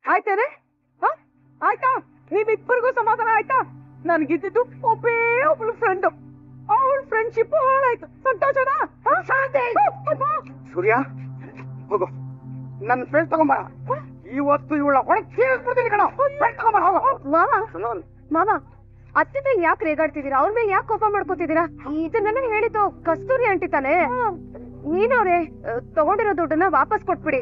ಆಯ್ತೇನೆ? ಆಯ್ತಾ? ನೀವಿಬ್ಬರಿಗೂ ಸಮಾಧಾನ ಆಯ್ತಾ? ನನ್ಗಿದ್ದು ಒಬ್ಬೇ ಒಬ್ಳು ಫ್ರೆಂಡು, ಅವಳ ಫ್ರೆಂಡ್ಶಿಪ್ ಹಾಳಾಯ್ತು. ಸಂತೋಷನಾ? ಸೂರ್ಯ ಹೋಗು, ನನ್ನ ಫ್ರೆಂಡ್ ತಗೊಂಬ. ಇವತ್ತು ಇವಳ ಹೊರಗೆ ಕಣ. ಮಾಮ, ಅತ್ತೆ ಮೇಲೆ ಯಾಕೆ ರೇಗಾಡ್ತಿದ್ದೀರಾ? ಅವ್ರ ಮೇಲೆ ಯಾಕೆ ಕೋಪ ಮಾಡ್ಕೋತಿದ್ದೀರಾ? ಇದನ್ನೆಲ್ಲ ಹೇಳಿದ್ದು ಕಸ್ತೂರಿ ಆಂಟಿ ತಾನೆ. ನೀನವ್ರೆ ತಗೊಂಡಿರೋ ದುಡ್ಡನ್ನ ವಾಪಸ್ ಕೊಟ್ಬಿಡಿ.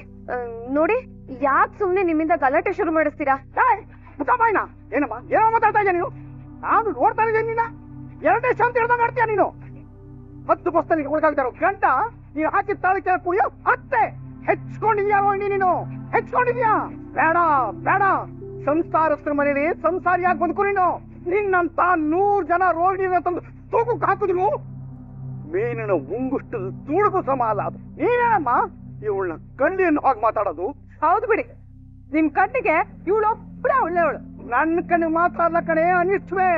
ನೋಡಿ, ಯಾಕೆ ಸುಮ್ನೆ ನಿಮ್ಮಿಂದ ಗಲಾಟೆ ಶುರು ಮಾಡಿಸ್ತೀರಾ? ಏನಮ್ಮ ಏನೋ ಮಾತಾಡ್ತಾ ಇದ್ಯಾ ನೀನು? ನಾನು ನೋಡ್ತಾ ಇದ್ದೀನಿ ನಿನ್ನ. ಎರಡನೇ ಶಾಂತಿ ಹೇಳ್ದಂಗೆ ಆಡ್ತೀಯ ನೀನು. 10 ಬಸ್ತಲ್ಲಿ ಒಳಗಾಗ್ತಾರೋ ಗಂಟ ನೀನು ಹಾಕಿ ತಾಳಿಕೆ ಕುಡಿಯೋ ಅತ್ತೆ. ಹೆಚ್ಕೊಂಡಿದ್ಯಾ ನೀನು? ಹೆಚ್ಕೊಂಡಿದ್ಯಾ? ಬೇಡ ಬೇಡ, ಸಂಸಾರಸ್ಥರ ಮನೇಲಿ ಸಂಸಾರಿಯಾಗಿ ಬದುಕು ನೀನು. ನಿನ್ನಂತ 100 ಜನ ರೋಗಿನ ತಂದು ತೂಕಕ್ಕೆ ಹಾಕಿದ್ರು ಮೀನಿನ ಉಂಗುಷ್ಟು ತುಡುಗು ಸಮ ಅಲ್ಲ ಅದು. ನೀನೇನಮ್ಮ ಇವಳನ್ನ ಕಣ್ಣಿಯನ್ನು ಹಾಗೆ ಮಾತಾಡೋದು? ಹೌದು ಬಿಡಿ, ನಿಮ್ ಕಣ್ಣಿಗೆ ಇವಳೊಬ್ಬಳೇ ಒಳ್ಳೆಯವಳು. ನನ್ನ ಕಣ್ಣಿಗೆ ಮಾತ್ರ ಅಲ್ಲ ಕಣೆ, ಅನಿಷ್ಟವೇ.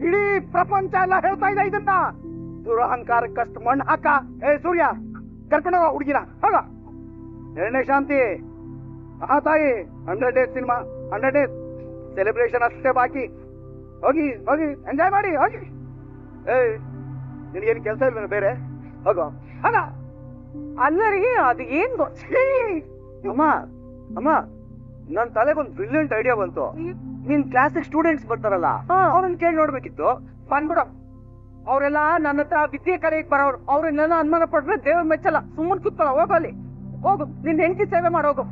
ಇಡೀ ಪ್ರಪಂಚ ಎಲ್ಲ ಹೇಳ್ತಾ ಇದೆ ಇದನ್ನ. ದುರಹಂಕಾರಕ್ಕಷ್ಟು ಮಣ್ಣು ಹಾಕ. ಸೂರ್ಯ, ಕರ್ಕೊಂಡೋಗ ಹುಡುಗಿನ, ಹೋಗ. ಎರಡನೇ ಶಾಂತಿ, ತಾಯಿ 100 ಡೇಸ್ ಸಿನಿಮಾ, 100 ಡೇಸ್ ಸೆಲೆಬ್ರೇಷನ್ ಅಷ್ಟೇ ಬಾಕಿ. ಹೋಗಿ ಹೋಗಿ ಎಂಜಾಯ್ ಮಾಡಿ ಹೋಗಿ. ನಿನಗೇನು ಕೆಲಸ ಇಲ್ವೇನು ಬೇರೆ? ಹೋಗೋ ಹೋಗ. ಅಲ್ಲರಿ, ಅದು ಏನ್ ಅಮ್ಮ ಅಮ್ಮ, ನನ್ ತಲೆಗೊಂದು ಬ್ರಿಲಿಯಂಟ್ ಐಡಿಯಾ ಬಂತು. ನಿನ್ ಕ್ಲಾಸಿಗೆ ಸ್ಟೂಡೆಂಟ್ಸ್ ಬರ್ತಾರಲ್ಲ, ಅವ್ರನ್ನ ಕೇಳಿ ನೋಡ್ಬೇಕಿತ್ತು. ಬಂದ್ಬಿಡು. ಅವರೆಲ್ಲ ನನ್ನ ಹತ್ರ ವಿದ್ಯೆ ಕಲಿಯಕ್ ಬರೋರು. ಅವ್ರನ್ನೆಲ್ಲ ಅನುಮಾನ ಪಟ್ರೆ ದೇವ್ರ ಮೆಚ್ಚಲ್ಲ. ಸುಮ್ಮನೆ ಕೂತ್ಕೊಳ್ಳ, ಹೋಗಲ್ಲಿ ಹೋಗು. ನಿನ್ ಹೆಂಡತಿ ಸೇವೆ ಮಾಡೋಗು.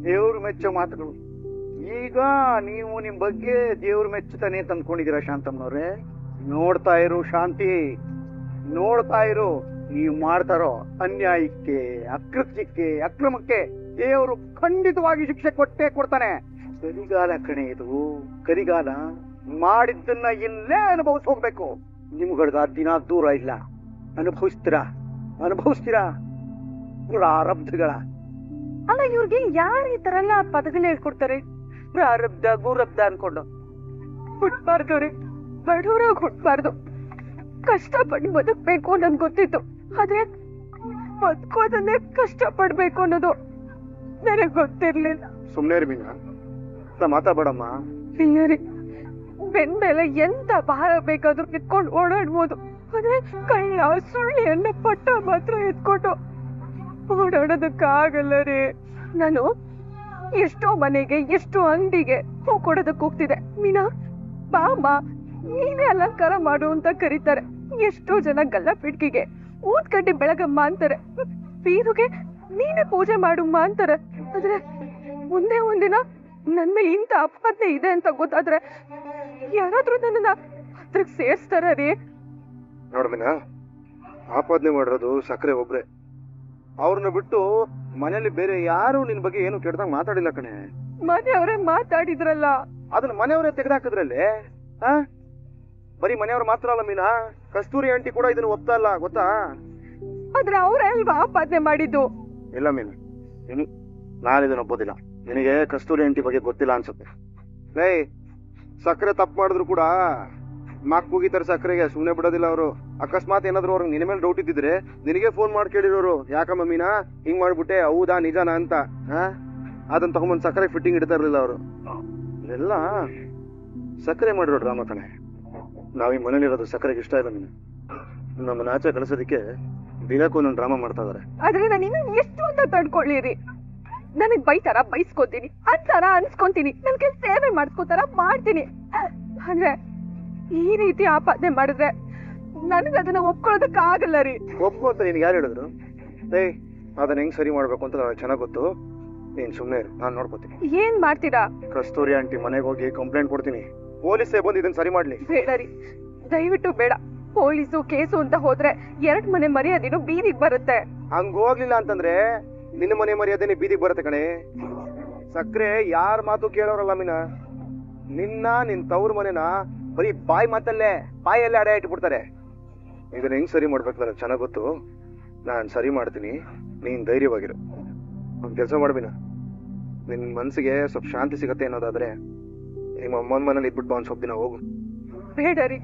ದೇವ್ರು ಮೆಚ್ಚೋ ಮಾತುಗಳು. ಈಗ ನೀವು ನಿಮ್ ಬಗ್ಗೆ ದೇವ್ರು ಮೆಚ್ಚುತ್ತಾನೆ ಅಂತ ಅಂದ್ಕೊಂಡಿದ್ದೀರಾ ಶಾಂತಮ್ಮನವ್ರೆ? ನೋಡ್ತಾ ಇರು ಶಾಂತಿ, ನೋಡ್ತಾ ಇರು. ನೀವು ಮಾಡ್ತಾರೋ ಅನ್ಯಾಯಕ್ಕೆ, ಅಕೃತ್ಯಕ್ಕೆ, ಅಕ್ರಮಕ್ಕೆ ದೇವರು ಖಂಡಿತವಾಗಿ ಶಿಕ್ಷೆ ಕೊಟ್ಟೇ ಕೊಡ್ತಾನೆ. ಕರಿಗಾಲ ಕಣೆ ಇದು, ಕರಿಗಾಲ. ಮಾಡಿದ್ದನ್ನ ಇಲ್ಲೇ ಅನುಭವಿಸ್ ಹೋಗ್ಬೇಕು. ನಿಮ್ಗಳ್ಗ ದಿನ ದೂರ ಇಲ್ಲ. ಅನುಭವಿಸ್ತೀರಾ ಅನುಭವಿಸ್ತೀರಾ ಪ್ರಾರಬ್ಧಗಳ. ಅಲ್ಲ, ಇವ್ರಿಗೆ ಯಾರು ಈ ತರ ಎಲ್ಲ ಪದಗಳು ಹೇಳ್ಕೊಡ್ತಾರೆ? ಪ್ರಾರಬ್ಧ ಗೂರಬ್ಧ ಅನ್ಕೊಂಡು ಹುಟ್ಬಾರ್ದು ರೀ. ಬಡವರಾಗ ಹುಟ್ಬಾರ್ದು. ಕಷ್ಟಪಟ್ಟು ಬದುಕ್ಬೇಕು ಅನ್ನೋದು ಗೊತ್ತಿತ್ತು, ಆದ್ರೆ ಬದುಕೋದನ್ನೇ ಕಷ್ಟ ಪಡ್ಬೇಕು ಅನ್ನೋದು ನನಗೆ ಗೊತ್ತಿರ್ಲಿಲ್ಲ. ಸುಮ್ನೆ ಮೀನಾ, ಮಾತಾಡ್ಬೇಡಮ್ಮ. ರೀ, ಬೆನ್ ಮೇಲೆ ಎಂತ ಭಾರ ಬೇಕಾದ್ರೂ ಎತ್ಕೊಂಡು ಓಡಾಡ್ಬೋದು, ಆದ್ರೆ ಕಳ್ಳ ಸುಳ್ಳಿ ಅನ್ನೋ ಪಟ್ಟ ಮಾತ್ರ ಎತ್ಕೊಂಡು ಓಡಾಡೋದಕ್ಕಾಗಲ್ಲ ರೀ. ನಾನು ಎಷ್ಟೋ ಮನೆಗೆ, ಎಷ್ಟೋ ಅಂಗಡಿಗೆ ಹೂ ಕೊಡೋದಕ್ಕೆ ಹೋಗ್ತಿದೆ. ಮೀನಾ ಬಾಮ್ಮ, ನೀನೇ ಅಲಂಕಾರ ಮಾಡು ಅಂತ ಕರೀತಾರೆ. ಎಷ್ಟೋ ಜನ ಗಲ್ಲಪಿಟ್ಕಿಗೆ ಊದ್ ಕಡ್ಡಿ ಬೆಳಗಮ್ಮ ಅಂತಾರೆ. ಬೀರುಗೆ ನೀನೇ ಪೂಜೆ ಮಾಡುಮ್ಮ ಅಂತಾರೆ. ಆದ್ರೆ ಮುಂದೆ ಒಂದಿನ ನನ್ ಮೇಲೆ ಇಂಥ ಅಪವಾದನೆ ಇದೆ ಅಂತ ಗೊತ್ತಾದ್ರೆ ಯಾರಾದ್ರೂ ನನ್ನನ್ನ ಹತ್ರಕ್ ಸೇರ್ಸ್ತಾರ ರೀ. ನೋಡ್ಮಿನ, ಆಪಾದನೆ ಮಾಡಿರೋದು ಸಕ್ಕರೆ ಒಬ್ರೆ. ಅವ್ರನ್ನ ಬಿಟ್ಟು ಮನೇಲಿ ಬೇರೆ ಯಾರು ನಿನ್ ಬಗ್ಗೆ ಏನು ಕೆಟ್ಟದಾಗ ಮಾತಾಡಿಲ್ಲ ಕಣೆ. ಮನೆಯವರೇ ಮಾತಾಡಿದ್ರಲ್ಲ, ಅದನ್ನ ಮನೆಯವರೇ ತೆಗೆದಾಕಿದ್ರಲ್ಲಿ. ಬರೀ ಮನೆಯವ್ರು ಮಾತ್ರ ಅಲ್ಲ ಮೀನಾ, ಕಸ್ತೂರಿ ಆಂಟಿ ಕೂಡ ಇದನ್ನ ಒಪ್ತಾ ಇಲ್ಲ, ಗೊತ್ತಾ? ಆದ್ರೆ ಅವ್ರೇ ಅಲ್ವಾ ಆಪಾದನೆ ಮಾಡಿದ್ದು. ಇಲ್ಲ ಮೀನಾ, ನಾನು ಇದನ್ನ ಒಪ್ಪೋದಿಲ್ಲ. ನಿನಗೆ ಕಸ್ತೂರಿ ಆಂಟಿ ಬಗ್ಗೆ ಗೊತ್ತಿಲ್ಲ ಅನ್ಸುತ್ತೆ. ಲೇ, ಸಕ್ಕರೆ ತಪ್ಪು ಮಾಡಿದ್ರು ಕೂಡ ಮಾಕ್ ಕೂಗಿತಾರೆ ಸಕ್ಕರೆಗೆ, ಸುಮ್ಮನೆ ಬಿಡೋದಿಲ್ಲ ಅವರು. ಅಕಸ್ಮಾತ್ ಏನಾದ್ರು ಅವ್ರಿಗೆ ನಿನ್ನ ಮೇಲೆ ಡೌಟ್ ಇದ್ದಿದ್ರೆ ನಿನಗೆ ಫೋನ್ ಮಾಡಿ ಕೇಳಿರೋರು, ಯಾಕಮ್ಮ ಮೀನಾ ಹಿಂಗ್ ಮಾಡ್ಬಿಟ್ಟೆ, ಹೌದಾ ನಿಜಾನ ಅಂತ. ಅದನ್ನ ತಗೊಂಬಂದ್ ಸಕ್ಕರೆ ಫಿಟ್ಟಿಂಗ್ ಇಡ್ತಾ ಇರ್ಲಿಲ್ಲ ಅವರು. ಇದೆಲ್ಲ ಸಕ್ಕರೆ ಮಾಡಿರೋ ಡ್ರಾಮಾ ಕಣೆ. ನಾವ್ ಈ ಮನೇಲಿರೋದು ಸಕ್ಕರೆಗೆ ಇಷ್ಟ ಇಲ್ಲ ಮೀನಾ. ನಮ್ಮನ್ನ ಆಚೆ ಕಳಿಸೋದಕ್ಕೆ ದಿನಕ್ಕೂ ಒಂದೊಂದು ಡ್ರಾಮಾ ಮಾಡ್ತಾ ಇದಾರೆ. ಆದ್ರೆ ನಾನು ಇನ್ನೂ ಎಷ್ಟು ಅಂತ ತಡ್ಕೊಳ್ಳಿರಿ. ನನಗ್ ಬೈತಾರ ಬೈಸ್ಕೋತೀನಿ, ಅಂತಾರ ಅನ್ಸ್ಕೊಂತೀನಿ, ನನ್ಗೆ ಸೇವೆ ಮಾಡಿಸ್ಕೋತಾರ ಮಾಡ್ತೀನಿ. ಅಂದ್ರೆ ಈ ರೀತಿ ಆಪಾದನೆ ಮಾಡಿದ್ರೆ ನನಗೆ ಅದನ್ನ ಒಪ್ಕೊಳ್ಳೋದಕ್ಕೆ ಆಗಲ್ಲ ರೀ. ಒಪ್ಪು ಅಂತ ನಿನ್ಗೆ ಯಾರು ಹೇಳಿದ್ರು? ಅದನ್ನ ಹೆಂಗ್ ಸರಿ ಮಾಡ್ಬೇಕು ಅಂತ ನನಗೆ ಚೆನ್ನಾಗ್ ಗೊತ್ತು. ನೀನ್ ಸುಮ್ನೆ ಇರು, ನಾನ್ ನೋಡ್ಕೋತೀನಿ. ಏನ್ ಮಾಡ್ತೀರಾ? ಕಸ್ತೂರಿ ಆಂಟಿ ಮನೆಗೆ ಹೋಗಿ ಕಂಪ್ಲೇಂಟ್ ಕೊಡ್ತೀನಿ. ಪೊಲೀಸೇ ಬಂದು ಇದನ್ನ ಸರಿ ಮಾಡ್ಲಿ. ಬೇಡ ರೀ, ದಯವಿಟ್ಟು ಬೇಡ. ಪೊಲೀಸು ಕೇಸು ಅಂತ ಹೋದ್ರೆ 2 ಮನೆ ಮರ್ಯಾದೆನೂ ಬೀದಿಗೆ ಬರುತ್ತೆ. ಹಂಗ ಹೋಗ್ಲಿಲ್ಲ ಅಂತಂದ್ರೆ ನಿನ್ನ ಮನೆ ಮರ್ಯಾದೆನೆ ಬೀದಿಗೆ ಬರುತ್ತೆ ಕಣೆ. ಸಕ್ರೆ ಯಾರ ಮಾತು ಕೇಳೋರಲ್ಲ ಮೀನಾ. ನಿನ್ ತವ್ರ ಮನೆನ ಬರೀ ಬಾಯಿ ಮಾತಲ್ಲೇ ಬಾಯಲ್ಲೇ ಅಡೆ ಇಟ್ಬಿಡ್ತಾರೆ. ಇದನ್ನ ಹೆಂಗ್ ಸರಿ ಮಾಡ್ಬೇಕು ನನಗೆ ಚೆನ್ನಾಗ್ ಗೊತ್ತು. ನಾನ್ ಸರಿ ಮಾಡ್ತೀನಿ, ನೀನ್ ಧೈರ್ಯವಾಗಿರು. ಒಂದ್ ಕೆಲಸ ಮಾಡ್ಬಿನ, ನಿನ್ ಮನ್ಸಿಗೆ ಸ್ವಲ್ಪ ಶಾಂತಿ ಸಿಗತ್ತೆ ಅನ್ನೋದಾದ್ರೆ ನಿಮ್ಮ ಅಮ್ಮನ ಮನೇಲಿ ಇದ್ಬಿಟ್ಟು ಒಂದ್ ಸ್ವಲ್ಪ ದಿನ ಹೋಗು. ಬೇಡ ರೀ,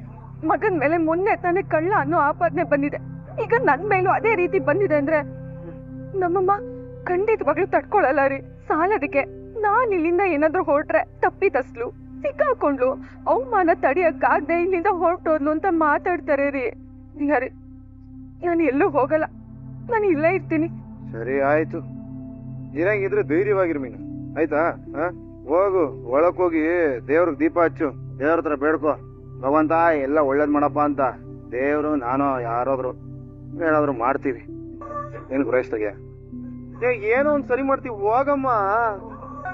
ಮಗನ್ ಮೇಲೆ ಮೊನ್ನೆ ತಾನೇ ಕಳ್ಳ ಅನ್ನೋ ಆಪಾದನೆ ಬಂದಿದೆ. ಈಗ ನನ್ ಮೇಲೂ ಅದೇ ರೀತಿ ಬಂದಿದೆ ಅಂದ್ರೆ ನಮ್ಮಮ್ಮ ಖಂಡಿತವಾಗ್ಲೂ ತಡ್ಕೊಳಲ್ಲ ರೀ. ಸಾಲದಕ್ಕೆ ನಾನ್ ಇಲ್ಲಿಂದ ಏನಾದ್ರೂ ಹೊರಟ್ರೆ ತಪ್ಪಿತಸ್ಲು ಸಿಕ್ಕಾಕೊಂಡ್ಲು ಅವಮಾನ ತಡಿಯಕ್ಕಾಗ್ದೆ ಇಲ್ಲಿಂದ ಹೊರಟೋದ್ಲು ಅಂತ ಮಾತಾಡ್ತಾರೆ ರೀ. ಯಾರಿ ನಾನು ಎಲ್ಲೂ ಹೋಗಲ್ಲ, ನಾನು ಇಲ್ಲೇ ಇರ್ತೀನಿ. ಸರಿ ಆಯ್ತು, ಇರಂಗಿದ್ರೆ ಧೈರ್ಯವಾಗಿರು ಮೀನು, ಆಯ್ತಾ? ಹೋಗು, ಒಳಕ್ ಹೋಗಿ ದೇವ್ರಿಗೆ ದೀಪ ಹಚ್ಚು, ದೇವ್ರ ಹತ್ರ ಬೇಡ್ಕೊ, ಭಗವಂತ ಎಲ್ಲ ಒಳ್ಳೇದ್ ಮಾಡಪ್ಪ ಅಂತ. ದೇವ್ರು ನಾನು ಯಾರಾದ್ರು ಏನಾದ್ರು ಮಾಡ್ತೀವಿ. ಏನ್ ಗುರಾಯಿಸ್ತಾಗ್ಯ? ಏನೋ ಒಂದ್ ಸರಿ ಮಾಡ್ತೀವಿ, ಹೋಗಮ್ಮ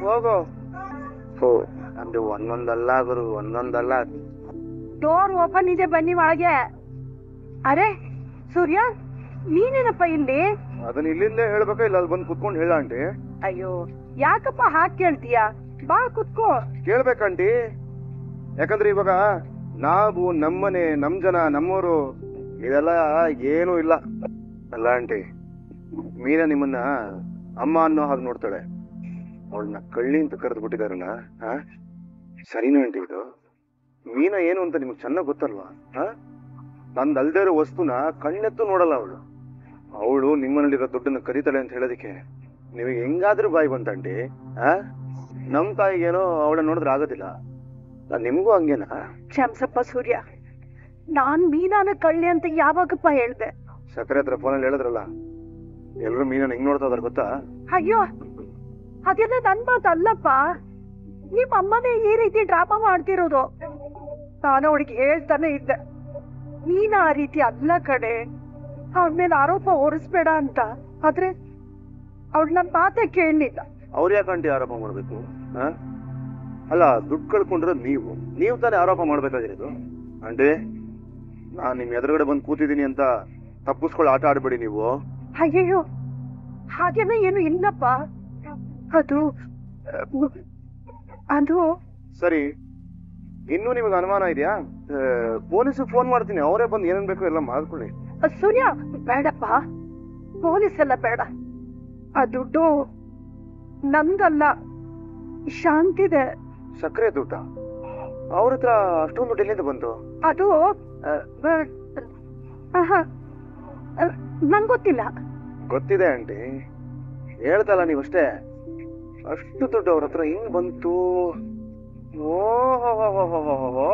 ಹೋಗು. ಹೋ ನಮ್ದು ಒಂದೊಂದಲ್ಲ ಗುರು, ಒಂದೊಂದಲ್ಲ. ಡೋರ್ ಓಪನ್ ಇದೆ, ಬನ್ನಿ ಒಳಗೆ. ಅರೆ ಸೂರ್ಯ, ನೀನೇನಪ್ಪ ಇಲ್ಲಿ? ಅದನ್ನ ಇಲ್ಲಿಂದ ಹೇಳ್ಬೇಕಾ ಇಲ್ಲ ಅಲ್ಲಿ ಬಂದು ಕುತ್ಕೊಂಡು ಹೇಳ ಆಂಟಿ? ಅಯ್ಯೋ ಯಾಕಪ್ಪ ಹಾಕ್ ಕೇಳ್ತೀಯ? ಬಾ ಕುತ್ಕೋ. ಕೇಳ್ಬೇಕಂಟಿ, ಯಾಕಂದ್ರೆ ಇವಾಗ ನಾವು ನಮ್ಮನೆ, ನಮ್ ಜನ, ನಮ್ಮವರು ಇದೆಲ್ಲ ಏನೂ ಇಲ್ಲ ಅಲ್ಲ ಆಂಟಿ. ಮೀನಾ ನಿಮ್ಮನ್ನ ಅಮ್ಮ ಅನ್ನೋ ಹಾಗೆ ನೋಡ್ತಾಳೆ. ಅವಳನ್ನ ಕಳ್ಳಿ ಅಂತ ಕರೆದು ಬಿಟ್ಟಿದಾರಲ್ಲ, ಸರಿನಾ ಆಂಟಿ? ಇದು ಮೀನಾ ಏನು ಅಂತ ನಿಮ್ಗೆ ಚೆನ್ನಾಗ್ ಗೊತ್ತಲ್ವಾ? ನಂದಲ್ದೇ ಇರೋ ವಸ್ತುನ ಕಣ್ಣೆತ್ತು ನೋಡಲ್ಲ ಅವಳು. ಅವಳು ನಿಮ್ಮನಲ್ಲಿರೋ ದುಡ್ಡನ್ನ ಕರೀತಾಳೆ ಅಂತ ಹೇಳೋದಿಕ್ಕೆ ನಿಮಗೆ ಹೆಂಗಾದ್ರೂ ಬಾಯಿ ಬಂತಂಟಿ? ನಮ್ ತಾಯಿಗೇನೋ ಅವಳ ನೋಡಿದ್ರೆ ಆಗೋದಿಲ್ಲ, ನಿಮ್ಗೂ ಹಂಗೇನಾ? ಕ್ಷಮ್ಸಪ್ಪ ಸೂರ್ಯ, ನಾನ್ ಮೀನಾನ ಕಳ್ಳಿ ಅಂತ ಯಾವಾಗಪ್ಪ ಹೇಳ್ದೆ? ಸಕ್ಕರೆ ಹತ್ರ ಫೋನಲ್ಲಿ ಹೇಳಿದ್ರಲ್ಲ, ಎಲ್ರು ಮೀನನ್ನ ಹೆಂಗ್ ನೋಡ್ತಾ ಇದಾರೆ ಗೊತ್ತಾ? ಅಯ್ಯೋ ಅದೆಲ್ಲ ನನ್ ಮಾತಲ್ಲಪ್ಪ, ನಿಮ್ ಅಮ್ಮನೇ ಈ ರೀತಿ ಡ್ರಾಮಾ ಮಾಡ್ತಿರೋದು. ನಾನು ಅವಳಿಗೆ ಹೇಳ್ತಾನೆ ಇದ್ದೆ, ನೀನ್ ಆ ರೀತಿ ಅಲ್ಲ ಕಡೆ, ಅವಳ ಮೇಲೆ ಆರೋಪ ಹೊರಿಸ್ಬೇಡ ಅಂತ. ಆದ್ರೆ ಅವಳು ನನ್ ಮಾತೇ ಕೇಳಲಿಲ್ಲ. ಅವ್ರು ಯಾಕಂಟಿ ಆರೋಪ ಮಾಡ್ಬೇಕು? ಅಲ್ಲ, ದುಡ್ಡು ಕಳ್ಕೊಂಡಿರೋದು ನೀವು ತಾನೇ ಆರೋಪ ಮಾಡ್ಬೇಕಾಗಿರೋದು. ಅಂಟಿ, ನಾನ್ ನಿಮ್ ಎದುರುಗಡೆ ಬಂದು ಕೂತಿದ್ದೀನಿ ಅಂತ ತಪ್ಪಿಸ್ಕೊಳ್ಳೋ ಆಟ ಆಡ್ಬೇಡಿ ನೀವು. ಅಯ್ಯೋ ಹಾಗೇನ ಏನು ಇಲ್ಲಪ್ಪ. ಅದು ಅದು ಸರಿ, ಇನ್ನೂ ನಿಮಗೆ ಅನುಮಾನ ಇದೆಯಾ? ಪೊಲೀಸ್ ಫೋನ್ ಮಾಡ್ತೀನಿ, ಅವರೇ ಬಂದು ಏನೇನ್ ಬೇಕು ಎಲ್ಲ ಮಾಡ್ಕೊಳ್ಳಿ. ಸೂರ್ಯ ಬೇಡಪ್ಪ, ಪೊಲೀಸ್ ಎಲ್ಲ ಬೇಡ. ಆ ದುಡ್ಡು ನಂದಲ್ಲ, ಶಾಂತಿದೆ. ಸಕ್ಕರೆ ದುಡ್ಡ? ಅವ್ರ ಹತ್ರ ಅಷ್ಟೊಂದು ದುಡ್ಡು ಎಲ್ಲಿಂದ ಬಂತು? ಅದು ನಂಗೊತ್ತಿಲ್ಲ. ಗೊತ್ತಿದೆ ಆಂಟಿ, ಹೇಳ್ತಲ್ಲ ನೀವಷ್ಟೇ. ಅಷ್ಟು ದುಡ್ಡು ಅವ್ರ ಹತ್ರ ಹಿಂಗ್ ಬಂತು? ಓಹೋ,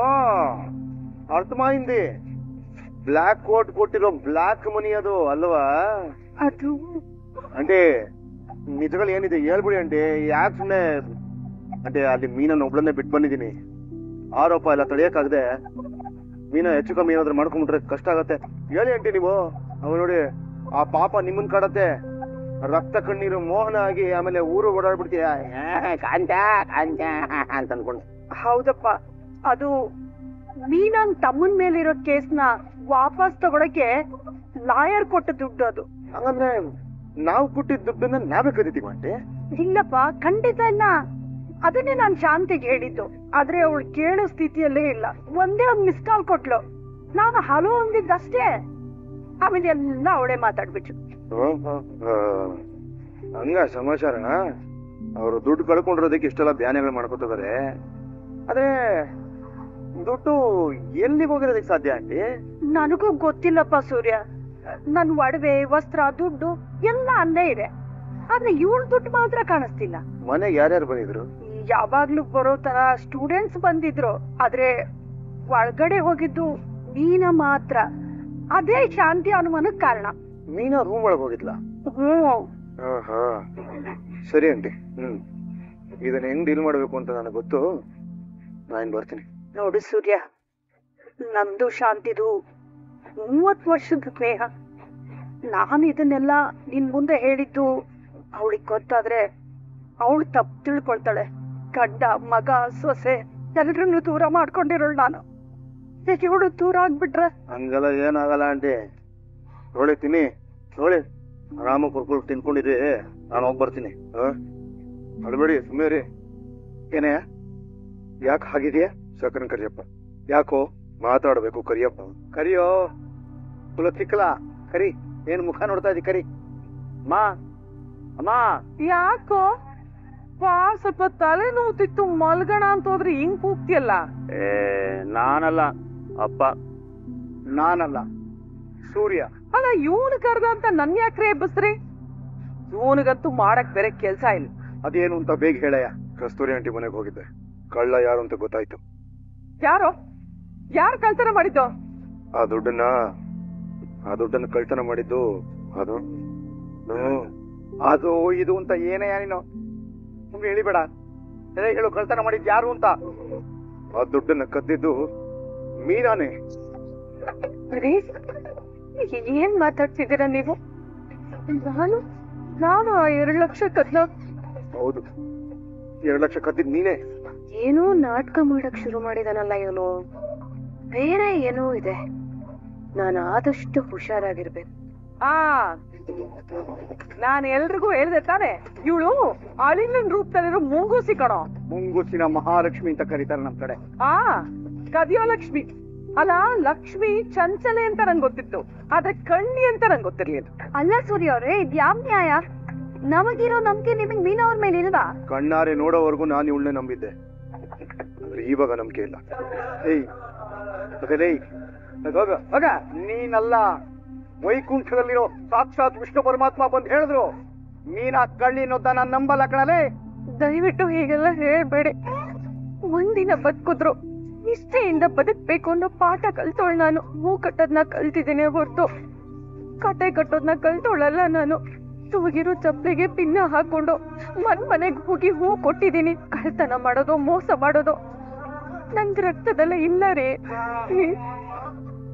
ಅರ್ಥಮಾಯಿಂದಿ. ಬ್ಲ್ಯಾಕ್ ಕೋಟ್ ಕೊಟ್ಟಿರೋ ಬ್ಲ್ಯಾಕ್ ಮನಿ ಅದು ಅಲ್ವಾ? ಅದು ಆಂಟಿ ನಿಜಗಳು ಏನಿದೆ ಹೇಳ್ಬಿಡಿ ಆಂಟಿ. ಯಾಕೆ ಸುಮ್ನೆ ಆಂಟಿ? ಅಲ್ಲಿ ಮೀನನ್ನ ಒಬ್ಳನ್ನೇ ಬಿಟ್ಟು ಬಂದಿದ್ದೀನಿ, ಆರೋಪ ಎಲ್ಲ ತಡೆಯಕ್ಕಾಗದೆ. ಮೀನ ಹೆಚ್ಚು ಕಮ್ಮಿ ಏನಾದ್ರು ಮಾಡ್ಕೊಂಡ್ಬಿಟ್ರೆ ಕಷ್ಟ ಆಗತ್ತೆ. ಹೇಳಿ ಆಂಟಿ ನೀವು. ಅವ ನೋಡಿ, ಆ ಪಾಪ ನಿಮ್ಮನ್ ಕಾಡತ್ತೆ, ರಕ್ತ ಕಣ್ಣೀರು ಮೋಹನ ಆಗಿ ಆಮೇಲೆ ಊರು ಓಡಾಡ್ಬಿಡ್ತೀಯ ಕಾಂತ ಕಾಂತ ಅಂತ ಅನ್ಕೊಂಡು. ಹೌದಪ್ಪ, ಅದು ಮೀನನ್ ತಮ್ಮನ್ ಮೇಲಿರೋ ಕೇಸ್ನ ವಾಪಸ್ ತಗೊಳಕ್ಕೆ ಲಾಯರ್ ಕೊಟ್ಟ ದುಡ್ಡು ಅದು. ಹಂಗಂದ್ರೆ ನಾವು ಕೊಟ್ಟಿದ್ದ ದುಡ್ಡನ್ನ ನಾವೇ ಕದೀತೀವಿ ಆಂಟಿ? ಇಲ್ಲಪ್ಪ, ಖಂಡಿತ ಇಲ್ಲ. ಅದನ್ನೇ ನಾನ್ ಶಾಂತಿಗೆ ಹೇಳಿದ್ದು. ಆದ್ರೆ ಅವಳು ಕೇಳೋ ಸ್ಥಿತಿಯಲ್ಲೇ ಇಲ್ಲ. ಒಂದೇ ಒಂದ್ ಮಿಸ್ ಕಾಲ್ ಕೊಟ್ಲು, ನಾನು ಹಲೋ ಅಂದಿದ್ದಷ್ಟೇ. ಆಮೇಲೆ ಎಲ್ಲ ಅವಳೇ ಮಾತಾಡ್ಬಿಟ್ರು. ಹಂಗ ಸಮಾಚಾರ? ಅವರು ದುಡ್ಡು ಕಳ್ಕೊಂಡಿರೋದಕ್ಕೆ ಇಷ್ಟೆಲ್ಲ ಧ್ಯಾನಗಳು ಮಾಡ್ಕೊತಿದ್ದಾರೆ. ಆದ್ರೆ ದುಡ್ಡು ಎಲ್ಲಿ ಹೋಗಿರೋದಕ್ಕೆ ಸಾಧ್ಯ ಆಂಟಿ? ನನಗೂ ಗೊತ್ತಿಲ್ಲಪ್ಪ ಸೂರ್ಯ. ನನ್ ಒಡವೆ, ವಸ್ತ್ರ, ದುಡ್ಡು ಎಲ್ಲ ಅಲ್ಲೇ ಇದೆ. ಆದ್ರೆ ಇವಳ ದುಡ್ಡು ಮಾತ್ರ ಕಾಣಿಸ್ತಿಲ್ಲ. ಮನೆಗೆ ಯಾರ್ಯಾರು ಬಂದಿದ್ರು? ಯಾವಾಗ್ಲೂ ಬರೋ ತರ ಸ್ಟೂಡೆಂಟ್ಸ್ ಬಂದಿದ್ರು. ಆದ್ರೆ ಒಳಗಡೆ ಹೋಗಿದ್ದು ಮೀನಾ ಮಾತ್ರ. ಅದೇ ಶಾಂತಿ ಅನುಮಾನಕ್ಕೆ ಕಾರಣ. ಮೀನಾ ರೂಮ್ ಒಳಗೆ ಹೋಗಿದ್ಲ? ಸರಿ ಆಂಟಿ. ಇದನ್ನ ಹೆಂಗ್ ಡೀಲ್ ಮಾಡ್ಬೇಕು ಅಂತ ನನಗೆ ಗೊತ್ತು. ನಾನು ಬರ್ತೀನಿ. ನೋಡು ಸೂರ್ಯ, ನಂದು ಶಾಂತಿದು 30 ವರ್ಷದ ಸ್ನೇಹ. ನಾನು ಇದನ್ನೆಲ್ಲ ನಿನ್ ಮುಂದೆ ಹೇಳಿದ್ದು ಅವಳಿಗೆ ಗೊತ್ತಾದ್ರೆ ಅವಳು ತಪ್ಪು ತಿಳ್ಕೊಳ್ತಾಳೆ. ಗಂಡ, ಮಗ, ಸೊಸೆ ಎಲ್ರನ್ನೂ ದೂರ ಮಾಡ್ಕೊಂಡಿರೋಳು ನಾನು. ಇವಳು ದೂರ ಆಗ್ಬಿಟ್ರೆ? ಹಂಗೆಲ್ಲ ಏನಾಗಲ್ಲ ಆಂಟಿ. ನೋಡಿ ತಿನ್ನಿ, ನೋಡಿ ಆರಾಮ ಕುರ್ಕುರು ತಿನ್ಕೊಂಡಿದ್ರಿ. ನಾನು ಹೋಗಿ ಬರ್ತೀನಿ. ಅಳ್ಬೇಡಿ, ಸುಮ್ಮನೆ. ಏನೇ ಯಾಕೆ ಹಾಗಿದೆಯಾ? ಸಕರನ್ ಕರಿಯಪ್ಪ. ಯಾಕೋ ಮಾತಾಡ್ಬೇಕು? ಕರಿಯಪ್ಪ. ಕರಿಯೋ ಕುಲ ತಿಕ್ಕಲ, ಕರಿ. ಏನ್ ಮುಖ ನೋಡ್ತಾ ಇದ್ದಿ? ಕರಿ. ಅಮ್ಮ, ಅಮ್ಮ. ಯಾಕೋ ಸ್ವಲ್ಪ ತಲೆ ನೋವ್ತಿತ್ತು, ಮಲ್ಗಣ ಅಂತ ಹೋದ್ರೆ ಹಿಂಗ್ ಕೂಗ್ತಿಯಲ್ಲ? ನಾನಲ್ಲ ಅಪ್ಪ. ನಾನಲ್ಲ, ಸೂರ್ಯ. ಅಲ್ಲ, ಇವನು ಕರ್ದ ಅಂತ ನನ್ ಯಾಕ್ರೆ ಎಬ್ಬಸ್ರಿ? ಇವನಿಗಂತೂ ಮಾಡಕ್ ಬೇರೆ ಕೆಲ್ಸ ಇಲ್ಲ. ಅದೇನು ಅಂತ ಬೇಗ ಹೇಳಯ್ಯ. ಕಸ್ತೂರಿ ಆಂಟಿ ಮನೆಗೆ ಹೋಗಿದ್ದೆ. ಕಳ್ಳ ಯಾರು ಅಂತ ಗೊತ್ತಾಯ್ತು. ಯಾರು ಕಳ್ತನ ಮಾಡಿದ್ದು? ಆ ದುಡ್ಡನ್ನ ಕಳ್ತನ ಮಾಡಿದ್ದು ಅದು ಅದು ಇದು ಅಂತ ಏನೇ ನೀನು ಸುಮ್ಮನೆ ಹೇಳಿಬೇಡ. ಹೇಳು, ಕಳ್ತನ ಮಾಡಿದ್ ಯಾರು ಅಂತ. ಆ ದುಡ್ಡನ್ನ ಕದ್ದಿದ್ದು ಮೀನಾನೇ. ಏನ್ ಮಾತಾಡ್ತಿದ್ದೀರಾ ನೀವು? ನಾನು 2 ಲಕ್ಷ ಕದ್ನ? ಹೌದು, 2 ಲಕ್ಷ ಕದ್ದಿದ್ ನೀನೇ. ಏನೋ ನಾಟಕ ಮಾಡಕ್ ಶುರು ಮಾಡಿದಾನಲ್ಲ ಇವನು. ಬೇರೆ ಏನೋ ಇದೆ. ನಾನು ಆದಷ್ಟು ಹುಷಾರಾಗಿರ್ಬೇಕು. ನಾನು ಎಲ್ರಿಗೂ ಹೇಳ್ದೆ ತಾನೆ, ಇವಳು ಅಳಿಲನ್ ರೂಪದಲ್ಲಿರೋ ಮುಂಗೂಸಿ ಕಣೋ. ಮುಂಗೂಸಿನ ಮಹಾಲಕ್ಷ್ಮಿ ಅಂತ ಕರೀತಾರೆ ನಮ್ ಕಡೆ. ಕದಿಯೋ ಲಕ್ಷ್ಮಿ ಅಲ್ಲ, ಲಕ್ಷ್ಮಿ ಚಂಚಲೆ ಅಂತ ನಂಗೆ ಗೊತ್ತಿತ್ತು, ಆದ್ರೆ ಕಣ್ಣಿ ಅಂತ ನಂಗೆ ಗೊತ್ತಿರ್ಲಿಲ್ಲ. ಅಲ್ಲ ಸೂರ್ಯ ಅವ್ರೆ, ಇದ್ ಯಾವ ನ್ಯಾಯ? ನಮಗಿರೋ ನಂಬಿಕೆ ನಿಮಗ್ ಮೀನಾ ಅವ್ರ ಮೇಲೆ ಇಲ್ವಾ? ಕಣ್ಣಾರೆ ನೋಡೋವರೆಗೂ ನಾನು ಇವಳನ್ನೇ ನಂಬಿದ್ದೆ, ಆದ್ರೆ ಇವಾಗ ನಂಬಿಕೆ ಇಲ್ಲ. ನೀನಲ್ಲ, ವೈಕುಂಠದಲ್ಲಿರೋ ಸಾಕ್ಷಾತ್ ವಿಷ್ಣು ಪರಮಾತ್ಮ ಬಂದು ಹೇಳಿದ್ರು ಮೀನಾ ಕಳ್ಳಿ ಅನ್ನೋದ ನಾನು ನಂಬಲ್ಲ ಕಣಲೇ. ದಯವಿಟ್ಟು ಹೀಗೆಲ್ಲ ಹೇಳ್ಬೇಡಿ. ಒಂದಿನ ಬದುಕಿದ್ರು ನಿಷ್ಠೆಯಿಂದ ಬದುಕ್ಬೇಕು ಅನ್ನೋ ಪಾಠ ಕಲ್ತೋಳ್ ನಾನು. ಹೂ ಕಟ್ಟೋದ್ನ ಕಲ್ತಿದ್ದೀನಿ ಹೊರ್ತು ಕತೆ ಕಟ್ಟೋದ್ನ ಕಲ್ತೋಳಲ್ಲ ನಾನು. ತೂಗಿರೋ ಚಪ್ಪಲಿಗೆ ಪಿನ್ನ ಹಾಕೊಂಡು ಮನೆಗೆ ಹೋಗಿ ಹೂ ಕೊಟ್ಟಿದ್ದೀನಿ. ಕಳ್ತನ ಮಾಡೋದು, ಮೋಸ ಮಾಡೋದು ನಂಗ್ ರಕ್ತದಲ್ಲ ಇಲ್ಲ ರೀ.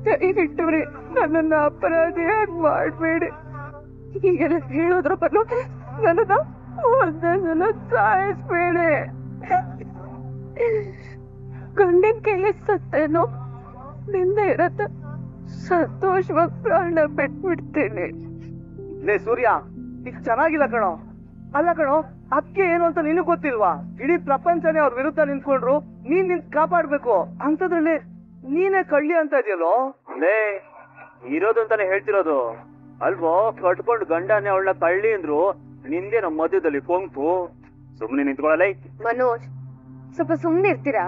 ದಯವಿಟ್ಟು ರೀ ನನ್ನನ್ನ ಅಪರಾಧಿಯಾಗಿ ಮಾಡ್ಬೇಡಿ. ಹೀಗೆಲ್ಲ ಹೇಳೋದ್ರ ಬದಲು ನನ್ನನ್ನ ಒಂದೊಂದನ್ನ ಸಾಯಿಸ್ಬೇಡಿ. ಗಂಡಿನ ಕೈಲಿ ಸತ್ತೇನೋ ನಿಂದೆ ಇರತ್ತ ಸಂತೋಷವಾಗಿ ಪ್ರಾಣ ಬಿಟ್ಬಿಡ್ತೇನೆ. ಲೇ ಸೂರ್ಯ, ಈಗ ಚೆನ್ನಾಗಿಲ್ಲ ಕಣೋ. ಅಲ್ಲ ಕಣೋ, ಅದಕ್ಕೆ ಏನು ಅಂತ ನಿನಗ್ ಗೊತ್ತಿಲ್ವಾ? ಇಡೀ ಪ್ರಪಂಚನೇ ಅವ್ರ ವಿರುದ್ಧ ನಿಂತ್ಕೊಂಡ್ರು, ನೀನ್ ನಿಂತ್ ಕಾಪಾಡ್ಬೇಕು. ಅಂತದ್ರಲ್ಲಿ ನೀನೇ ಕಳ್ಳಿ ಅಂತ ಇದೆಯಲ್ಲೋ. ಲೇ, ಇರೋದು ಅಂತಾನೆ ಹೇಳ್ತಿರೋದು ಅಲ್ವೋ. ಕಟ್ಕೊಂಡು ಗಂಡನೇ ಅವಳನ್ನ ಕಳ್ಳಿ ಅಂದ್ರು ನಿಂದೆ ನಮ್ಮ ಮಧ್ಯದಲ್ಲಿ ಕೊಂಕು. ಸುಮ್ನೆ ನಿಂತ್ಕೊಳ್ಳಲ್ಲ. ಮನೋಜ್, ಸ್ವಲ್ಪ ಸುಮ್ನೆ ಇರ್ತೀರಾ?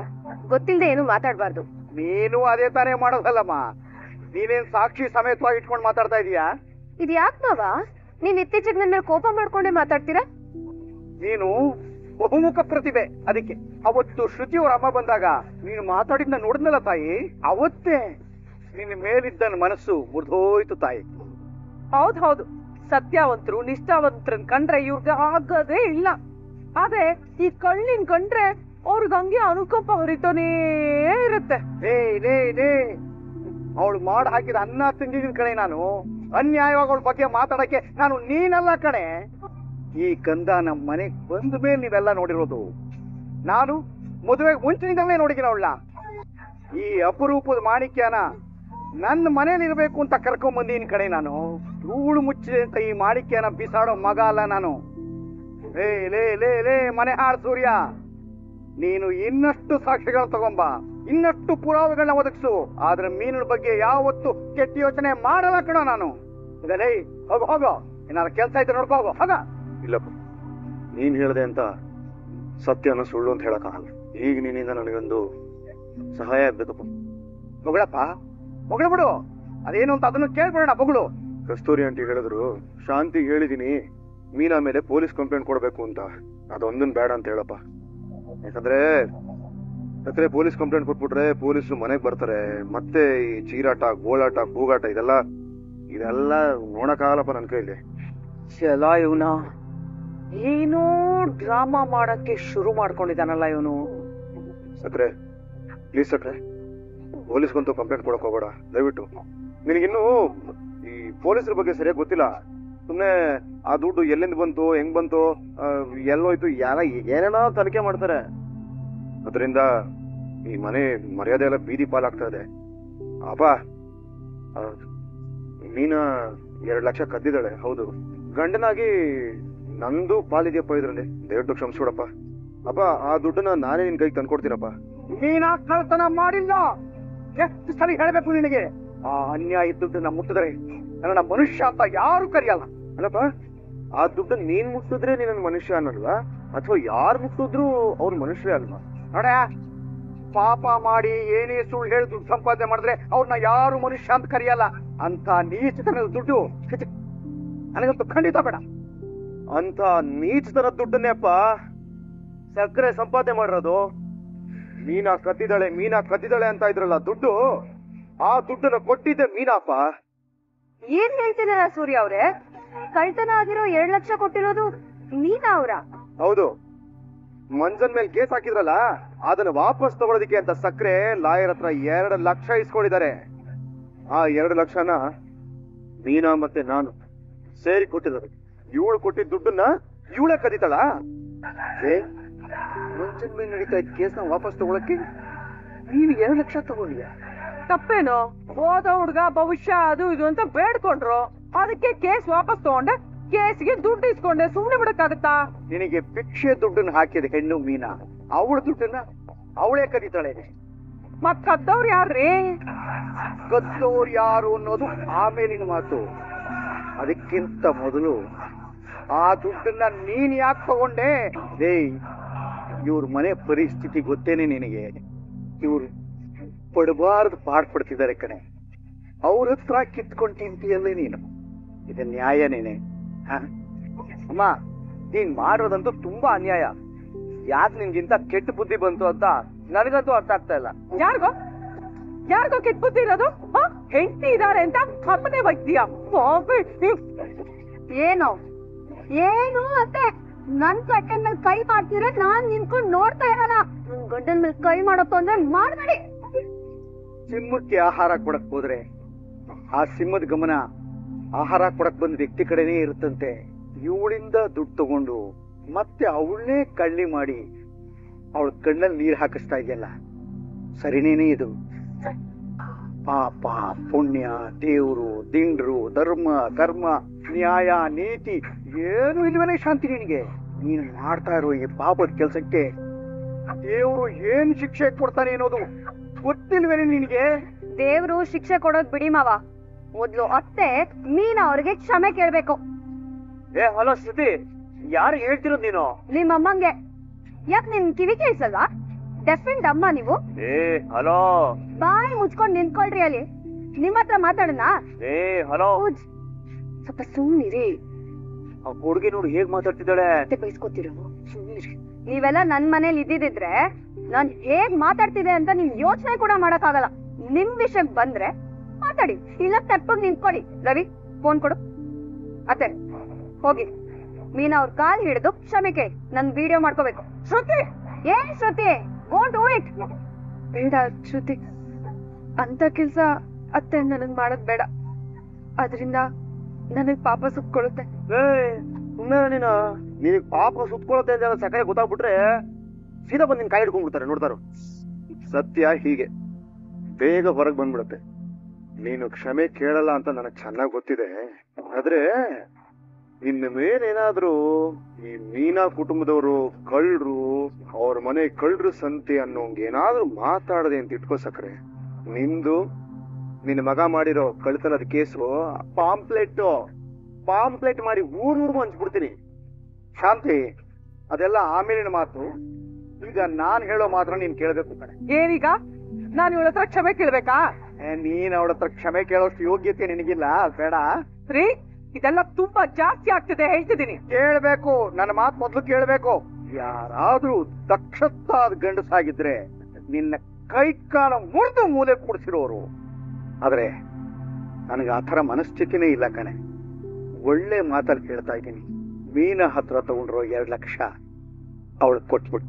ಗೊತ್ತಿಲ್ಲದೆ ಏನು ಮಾತಾಡ್ಬಾರ್ದು. ನೀನು ಅದೇ ತಾನೇ ಮಾಡೋದಲ್ಲಮ್ಮ. ನೀನೇನ್ ಸಾಕ್ಷಿ ಸಮೇತವಾಗಿ ಇಟ್ಕೊಂಡು ಮಾತಾಡ್ತಾ ಇದೀಯಾ? ಇದು ಯಾಕೆ ಮಾವ? ನೀನ್ ಇತ್ತೀಚೆಗೆ ನನ್ನ ಮೇಲೆ ಕೋಪ ಮಾಡ್ಕೊಂಡೇ ಮಾತಾಡ್ತೀರಾ? ನೀನು ಬಹುಮುಖ ಪ್ರತಿಭೆ. ಅದಕ್ಕೆ ಅವತ್ತು ಶ್ರುತಿ ಅವ್ರ ಅಮ್ಮ ಬಂದಾಗ ನೀನು ಮಾತಾಡಿದ್ನ ನೋಡಿದ್ನಲ್ಲ ತಾಯಿ, ಅವತ್ತೇ ನಿನ್ನ ಮೇಲಿದ್ದ ಮನಸ್ಸು ಮುರಿದೋಯ್ತು ತಾಯಿ. ಹೌದು, ಸತ್ಯವಂತರು ನಿಷ್ಠಾವಂತರನ್ ಕಂಡ್ರೆ ಇವ್ರಿಗೆ ಆಗದೇ ಇಲ್ಲ. ಆದ್ರೆ ಈ ಕಳ್ಳಿನ್ ಕಂಡ್ರೆ ಅವ್ರಿಗೆ ಹಂಗೆ ಅನುಕಂಪ ಹೊರಿತಾನೇ ಇರುತ್ತೆ. ಅವಳು ಮಾಡಿ ಹಾಕಿದ ಅನ್ನ ತಿಂದಿದ್ದೀನಿ ಕಣೆ ನಾನು. ಅನ್ಯಾಯವಾಗಿ ಅವಳ ಬಗ್ಗೆ ಮಾತಾಡಕ್ಕೆ ನಾನು ನೀನಲ್ಲ ಕಣೆ. ಈ ಕಂದ ನಮ್ಮ ಮನೆಗೆ ಬಂದ ಮೇಲೆ ನೀವೆಲ್ಲ ನೋಡಿರೋದು. ನಾನು ಮದುವೆಗೆ ಮುಂಚಿನಿಂದಲೇ ನೋಡಿದ್ದೀನಿ ಅವಳನ್ನ. ಈ ಅಪರೂಪದ ಮಾಣಿಕ್ಯನ ನನ್ನ ಮನೇಲಿ ಇರ್ಬೇಕು ಅಂತ ಕರ್ಕೊಂಡ್ ಬಂದೀನಿ ಕಣೆ ನಾನು. ಧೂಳು ಮುಚ್ಚಿದೆ ಅಂತ ಈ ಮಾಣಿಕ್ಯನ ಬಿಸಾಡೋ ಮಗ ಅಲ್ಲ ನಾನು. ಲೇ ಲೇ ಲೇ ಲೇ ಮನೆ ಹಾಳು ಸೂರ್ಯ, ನೀನು ಇನ್ನಷ್ಟು ಸಾಕ್ಷಿಗಳನ್ನ ತಗೊಂಬ, ಇನ್ನಷ್ಟು ಪುರಾವೆಗಳನ್ನ ಒದಗಿಸು. ಆದ್ರೆ ಮೀನಿನ ಬಗ್ಗೆ ಯಾವತ್ತು ಕೆಟ್ಟ ಯೋಚನೆ ಮಾಡಲ್ಲ ಕಣೋ ನಾನು. ಲೇ ಹೋಗೋ, ಏನಾದ್ರು ಕೆಲಸ ಐತೆ ನೋಡ್ಕೋ ಹೋಗೋ. ಹೋಗ. ಇಲ್ಲಪ್ಪ, ನೀನ್ ಹೇಳ್ದೆ ಅಂತ ಸತ್ಯನ ಸುಳ್ಳು ಅಂತ ಹೇಳಕ್ಕಾಗಲ್ಲ. ಈಗ ನಿನ್ನಿಂದ ನನಗೊಂದು ಸಹಾಯ ಆಗ್ಬೇಕಪ್ಪ. ಹೊಗಳಪ್ಪ, ಹೊಗಳು ಬಿಡು. ಅದೇನು ಅಂತ ಅದನ್ನು ಕೇಳ್ಬಿಡೋಣ. ಹೊಗಳು. ಕಸ್ತೂರಿ ಆಂಟಿ ಹೇಳಿದ್ರು, ಶಾಂತಿಗೆ ಹೇಳಿದೀನಿ ಮೀನಾ ಮೇಲೆ ಪೊಲೀಸ್ ಕಂಪ್ಲೇಂಟ್ ಕೊಡ್ಬೇಕು ಅಂತ. ಅದೊಂದನ್ ಬೇಡ ಅಂತ ಹೇಳಪ್ಪ. ಯಾಕಂದ್ರೆ ಪೊಲೀಸ್ ಕಂಪ್ಲೇಂಟ್ ಕೊಟ್ಬಿಟ್ರೆ ಪೊಲೀಸರು ಮನೆಗ್ ಬರ್ತಾರೆ. ಮತ್ತೆ ಈ ಚೀರಾಟ, ಗೋಳಾಟ, ಕೂಗಾಟ ಇದೆಲ್ಲ ನೋಡಕ್ಕಾಗಲ್ಲಪ್ಪ ನನ್ ಕೈಲಿ. ಚಲ ಇವನ ಏನೋ ಡ್ರಾಮಾ ಮಾಡಕ್ಕೆ ಶುರು ಮಾಡ್ಕೊಂಡಿದ್ದಾನಲ್ಲ ಇವನು. ಸಕ್ರೆ, ಪ್ಲೀಸ್ ಸಕ್ರೆ, ಪೊಲೀಸ್ಗಂತೂ ಕಂಪ್ಲೇಂಟ್ ಕೊಡಕ್ ಹೋಗ್ಬೇಡ ದಯವಿಟ್ಟು. ನಿನಗಿನ್ನೂ ಈ ಪೊಲೀಸರ ಬಗ್ಗೆ ಸರಿಯಾಗಿ ಗೊತ್ತಿಲ್ಲ. ಸುಮ್ನೆ ಆ ದುಡ್ಡು ಎಲ್ಲಿಂದ ಬಂತು, ಹೆಂಗ್ ಬಂತು, ಎಲ್ಲೋಯ್ತು, ಏನೇನೋ ತನಿಖೆ ಮಾಡ್ತಾರೆ. ಅದರಿಂದ ಈ ಮನೆ ಮರ್ಯಾದೆ ಎಲ್ಲ ಬೀದಿ ಪಾಲಾಗ್ತಾ ಇದೆ. ಅಪ್ಪ, ಮೀನಾ 2 ಲಕ್ಷ ಕದ್ದಿದ್ದಾಳೆ, ಹೌದು. ಗಂಡನಾಗಿ ನಂದು ಪಾಲಿದೆಯಪ್ಪ ಇದ್ರಲ್ಲಿ. ದಯವಿಟ್ಟು ಕ್ಷಮಿಸ್ಬಿಡಪ್ಪ. ಅಪ್ಪ, ಆ ದುಡ್ಡನ್ನ ನಾನೇ ನಿನ್ ಕೈಗೆ ತಂದ್ಕೊಡ್ತೀನಪ್ಪ. ನೀನಾ ಕಳ್ತನ ಮಾಡಿಲ್ಲ. ಎಷ್ಟು ಸರಿ ಹೇಳ್ಬೇಕು ನಿನಗೆ? ಆ ಅನ್ಯಾಯ ದುಡ್ಡನ್ನ ಮುಟ್ಟಿದ್ರೆ ನನ್ನ ಮನುಷ್ಯ ಅಂತ ಯಾರು ಕರೆಯಲ್ಲ. ಅಲ್ಲಪ್ಪ, ಆ ದುಡ್ಡು ನೀನ್ ಮುಟ್ಟಿದ್ರೆ ನೀನ್ ಮನುಷ್ಯ ಅನ್ನಲ್ವಾ? ಅಥವಾ ಯಾರು ಮುಟ್ಟಿದ್ರು ಅವ್ರು ಮನುಷ್ಯರೇ ಅಲ್ವಾ? ನೋಡ, ಪಾಪ ಮಾಡಿ ಏನೇ ಸುಳ್ಳು ಹೇಳಿ ದುಡ್ಡು ಸಂಪಾದನೆ ಮಾಡಿದ್ರೆ ಅವ್ರನ್ನ ಯಾರು ಮನುಷ್ಯ ಅಂತ ಕರೆಯಲ್ಲ. ಅಂತ ನೀಚತನದ ದುಡ್ಡು ನನಗಂತೂ ಖಂಡಿತ ಬೇಡ. ಅಂತ ನೀಚತನದ ದುಡ್ಡನ್ನೇ ಅಪ್ಪ ಸಕ್ಕರೆ ಸಂಪಾದನೆ ಮಾಡಿರೋದು. ಮೀನಾ ಕದ್ದಿದ್ದಾಳೆ ಅಂತ ಇದ್ರಲ್ಲ ದುಡ್ಡು, ಆ ದುಡ್ಡನ್ನ ಕೊಟ್ಟಿದ್ದೆ ಮೀನಾಪ. ಏನ್ ಹೇಳ್ತಿದಾರ ಸೂರ್ಯ ಅವ್ರೆ? ಕಳ್ತನ ಆಗಿರೋ 2 ಲಕ್ಷ ಕೊಟ್ಟಿರೋದು ಮೀನಾ ಅವ್ರ? ಹೌದು. ಮಂಜನ್ ಮೇಲೆ ಕೇಸ್ ಹಾಕಿದ್ರಲ್ಲ, ಅದನ್ನ ವಾಪಸ್ ತಗೊಳೋದಿಕ್ಕೆ ಅಂತ ಸಕ್ಕರೆ ಲಾಯರ್ ಹತ್ರ 2 ಲಕ್ಷ ಇಸ್ಕೊಂಡಿದ್ದಾರೆ. ಆ 2 ಲಕ್ಷನ ಮೀನಾ ಮತ್ತೆ ನಾನು ಸೇರಿ ಕೊಟ್ಟಿದ್ದಾರೆ. ಇವಳು ಕೊಟ್ಟಿದ್ದ ದುಡ್ಡನ್ನ ಇವಳೇ ಕದೀತಾಳ. ಮಂಜನ್ ಮೇಲೆ ನಡೀತಾ ಇದ್ದ ಕೇಸ್ನ ವಾಪಸ್ ತಗೊಳಕ್ಕೆ ನೀನು 2 ಲಕ್ಷ ತಗೊಂಡಿಯ? ತಪ್ಪೇನು? ಹೋದ ಹುಡ್ಗ ಭವಿಷ್ಯ ಅದು ಇದು ಅಂತ ಬೇಡ್ಕೊಂಡ್ರು, ಅದಕ್ಕೆ ಕೇಸ್ ವಾಪಸ್ ತಗೊಂಡೆ, ಕೇಸ್ಗೆ ದುಡ್ಡು ಇಸ್ಕೊಂಡೆ. ಸುಮ್ನೆ ಬಿಡಕ್ಕಾಗತ್ತಾ? ನಿನಗೆ ಭಿಕ್ಷೆ ದುಡ್ಡನ್ನ ಹಾಕಿದ ಹೆಣ್ಣು ಮೀನಾ, ಅವಳ ದುಡ್ಡನ್ನ ಅವಳೇ ಕದೀತಾಳೆ. ಮತ್ ಕದ್ದವ್ರು ಯಾರ್ರೀ? ಕದ್ದೋರು ಯಾರು ಅನ್ನೋದು ಆಮೇಲಿನ ಮಾತು. ಅದಕ್ಕಿಂತ ಮೊದಲು ಆ ದುಡ್ಡನ್ನ ನೀನ್ ಯಾಕೆ ತಗೊಂಡೆ? ಇವ್ರ ಮನೆ ಪರಿಸ್ಥಿತಿ ಗೊತ್ತೇನೆ ನಿನಗೆ. ಇವ್ರು ಪಡಬಾರ್ದು ಪಾಡ್ಪಡ್ತಿದ್ದಾರೆ ಕಣೆ. ಅವ್ರ ಹತ್ರ ಕಿತ್ಕೊಂಡ್ ತಿಂತೀಯಲ್ಲೇ ನೀನು. ಇದು ನ್ಯಾಯನೇನೆ? ಅಮ್ಮ, ನೀನ್ ಮಾಡೋದಂತೂ ತುಂಬಾ ಅನ್ಯಾಯ. ಯಾಕೆ ನಿನ್ಗಿಂತ ಕೆಟ್ಟ ಬುದ್ಧಿ ಬಂತು ಅಂತ ನನಗಂತೂ ಅರ್ಥ ಆಗ್ತಾ ಇಲ್ಲ. ಯಾರಿಗೋ ಕೆಟ್ಟ ಬುದ್ಧಿ ಇರೋದು? ಹೆಂಡತಿ ಇದಾರೆ ಅಂತ ಅಮ್ಮನೆ ಬೈತೀಯ? ಏನು ಏನು ಅತ್ತೆ? ನನ್ ಗಂಡನ್ ಮೇಲೆ ಕೈ ಮಾಡ್ತೀರ, ನಾನ್ ನಿಂತ್ಕೊಂಡ್ ನೋಡ್ತಾ ಇರಲ್ಲ. ನನ್ ಗಂಡನ್ ಮೇಲೆ ಕೈ ಮಾಡಪ್ಪ ಅಂದ್ರೆ ಮಾಡ್ಬೇಡಿ. ಸಿಂಹಕ್ಕೆ ಆಹಾರ ಕೊಡಕ್ ಹೋದ್ರೆ ಆ ಸಿಂಹದ ಗಮನ ಆಹಾರ ಕೊಡಕ್ ಬಂದ ವ್ಯಕ್ತಿ ಕಡೆನೇ ಇರುತ್ತಂತೆ. ಇವಳಿಂದ ದುಡ್ಡು ತಗೊಂಡು ಮತ್ತೆ ಅವಳನ್ನೇ ಕಳ್ಳಿ ಮಾಡಿ ಅವಳ ಕಣ್ಣಲ್ಲಿ ನೀರ್ ಹಾಕಿಸ್ತಾ ಇದೆಯಲ್ಲ, ಸರಿನೇನೆ ಇದು? ಪಾಪ, ಪುಣ್ಯ, ದೇವ್ರು, ದಿಂಡ್ರು, ಧರ್ಮ, ಕರ್ಮ, ನ್ಯಾಯ, ನೀತಿ ಏನು ಇಲ್ವೇನೆ ಶಾಂತಿ ನಿನಗೆ? ನೀನು ಮಾಡ್ತಾ ಇರೋ ಈ ಪಾಪದ ಕೆಲ್ಸಕ್ಕೆ ದೇವ್ರು ಏನ್ ಶಿಕ್ಷೆ ಕೊಡ್ತಾನೆ ಅನ್ನೋದು ಗೊತ್ತಿಲ್ವೇನೆ ನಿನಗೆ? ದೇವ್ರು ಶಿಕ್ಷೆ ಕೊಡೋದ್ ಬಿಡಿ ಮಾವ. ಮೊದ್ಲು ಅತ್ತೆ ಮೀನಾ ಅವ್ರಿಗೆ ಕ್ಷಮೆ ಕೇಳ್ಬೇಕು. ಹಲೋ ಶ್ರುತಿ, ಯಾರು ಹೇಳ್ತಿರೋದ್ ನೀನು? ನಿಮ್ಮಮ್ಮಂಗೆ. ಯಾಕೆ ನಿನ್ ಕಿವಿ ಕೇಳಿಸಲ್ವಾ? ಡೆಫ್ರೆಂಟ್ ಅಮ್ಮ ನೀವು. ಹಲೋ, ಬಾಯಿ ಮುಚ್ಕೊಂಡ್ ನಿಂತ್ಕೊಳ್ರಿ. ಅಲ್ಲಿ ನಿಮ್ ಹತ್ರ ಮಾತಾಡೋಣ? ಹಲೋ, ಸ್ವಲ್ಪ ಸುಮ್ನಿರಿ. ಆ ಹುಡುಗಿ ನೋಡಿ ಹೇಗ್ ಮಾತಾಡ್ತಿದ್ದಾಳೆ. ಬೈಸ್ಕೊತಿರೋ ಸುಮ್ನಿರಿ. ನೀವೆಲ್ಲ ನನ್ ಮನೇಲಿ ಇದ್ದಿದ್ರೆ ನಾನ್ ಹೇಗ್ ಮಾತಾಡ್ತಿದೆ ಅಂತ ನಿಮ್ ಯೋಚನೆ ಕೂಡ ಮಾಡಕ್ ಆಗಲ್ಲ. ನಿಮ್ ವಿಷಯಕ್ ಬಂದ್ರೆ ಮಾತಾಡಿ, ಇಲ್ಲ ತಪ್ಪಗ್ ನಿಂತ್ಕೊಳ್ಳಿ. ರವಿ, ಫೋನ್ ಕೊಡು. ಅತ್ತೆ ಹೋಗಿ ಮೀನಾ ಅವ್ರ ಕಾಲ್ ಹಿಡಿದು ಕ್ಷಮೆ ಕೇಳಿ. ನನ್ ವಿಡಿಯೋ ಮಾಡ್ಕೋಬೇಕು. ಶ್ರುತಿ, ಏನ್ ಶ್ರುತಿ? ಗೋ ಡೂ ಇಟ್. ಬೇಡ ಶ್ರುತಿ, ಅಂತ ಕೆಲ್ಸ ಅತ್ತೆ ನನಗ್ ಮಾಡದ್ ಬೇಡ. ಅದರಿಂದ ನನಗ್ ಪಾಪ ಸುತ್ಕೊಳ್ಳುತ್ತೆ. ನೀನು ನಿನಗ್ ಪಾಪ ಸುತ್ಕೊಳತ್ತೆ ಅಂತ ಸಕ್ಕರೆ ಗೊತ್ತಾಗ್ಬಿಟ್ರೆ ಸೀದಾ ಬಂದ್ ನಿನ್ ಕೈ ಹಿಡ್ಕೊಂಡ್ಬಿಡ್ತಾರೆ ನೋಡ್ತಾರು. ಸತ್ಯ ಹೀಗೆ ಬೇಗ ಹೊರಗ್ ಬಂದ್ಬಿಡತ್ತೆ. ನೀನು ಕ್ಷಮೆ ಕೇಳಲ್ಲ ಅಂತ ನನಗ್ ಚೆನ್ನಾಗ್ ಗೊತ್ತಿದೆ. ಆದ್ರೆ ಇನ್ನು ಮೇಲೇನಾದ್ರೂ ಈ ಮೀನಾ ಕುಟುಂಬದವರು ಕಳ್ರು, ಅವ್ರ ಮನೆ ಕಳ್ರು ಸಂತೆ ಅನ್ನೋಂಗೇನಾದ್ರೂ ಮಾತಾಡದೆ ಅಂತ ಇಟ್ಕೋ ಸಕ್ಕರೆ, ನಿಂದು ನಿನ್ನ ಮಗ ಮಾಡಿರೋ ಕಳ್ತನದ ಕೇಸು ಪಾಂಪ್ಲೆಟ್ ಮಾಡಿ ಊರ್ಗೂ ಹಂಚ್ಬಿಡ್ತೀನಿ. ಶಾಂತಿ, ಅದೆಲ್ಲ ಆಮೇಲಿನ ಮಾತು. ಈಗ ನಾನ್ ಹೇಳೋ ಮಾತ್ರ ನೀನ್ ಕೇಳ್ಬೇಕು ಕಣೆ. ಏನೀಗ ನಾನು ಇವಳ ಹತ್ರ ಕ್ಷಮೆ ಕೇಳ್ಬೇಕಾ? ನೀನ್ ಅವಳ ಹತ್ರ ಕ್ಷಮೆ ಕೇಳೋಷ್ಟು ಯೋಗ್ಯತೆ ನಿನಗಿಲ್ಲ. ಬೇಡ ರೀ, ಇದೆಲ್ಲ ತುಂಬಾ ಜಾಸ್ತಿ ಆಗ್ತಿದೆ, ಹೇಳ್ತಿದ್ದೀನಿ. ಕೇಳ್ಬೇಕು, ನನ್ನ ಮಾತು ಮೊದ್ಲು ಕೇಳ್ಬೇಕು. ಯಾರಾದ್ರೂ ದಕ್ಷತಾದ ಗಂಡಸಾಗಿದ್ರೆ ನಿನ್ನ ಕೈ ಕಾಲ ಮುರಿದು ಮೂಲೆ ಕೂಡಿಸಿರೋರು. ಆದ್ರೆ ನನಗೆ ಆ ಥರ ಮನಸ್ಥಿತಿನೇ ಇಲ್ಲ ಕಣೆ. ಒಳ್ಳೆ ಮಾತಲ್ಲಿ ಕೇಳ್ತಾ ಇದ್ದೀನಿ. ಮೀನಾ ಹತ್ರ ತಗೊಂಡ್ರೋ 2 ಲಕ್ಷ ಅವಳು ಕೊಟ್ಬಿಟ್ಟು.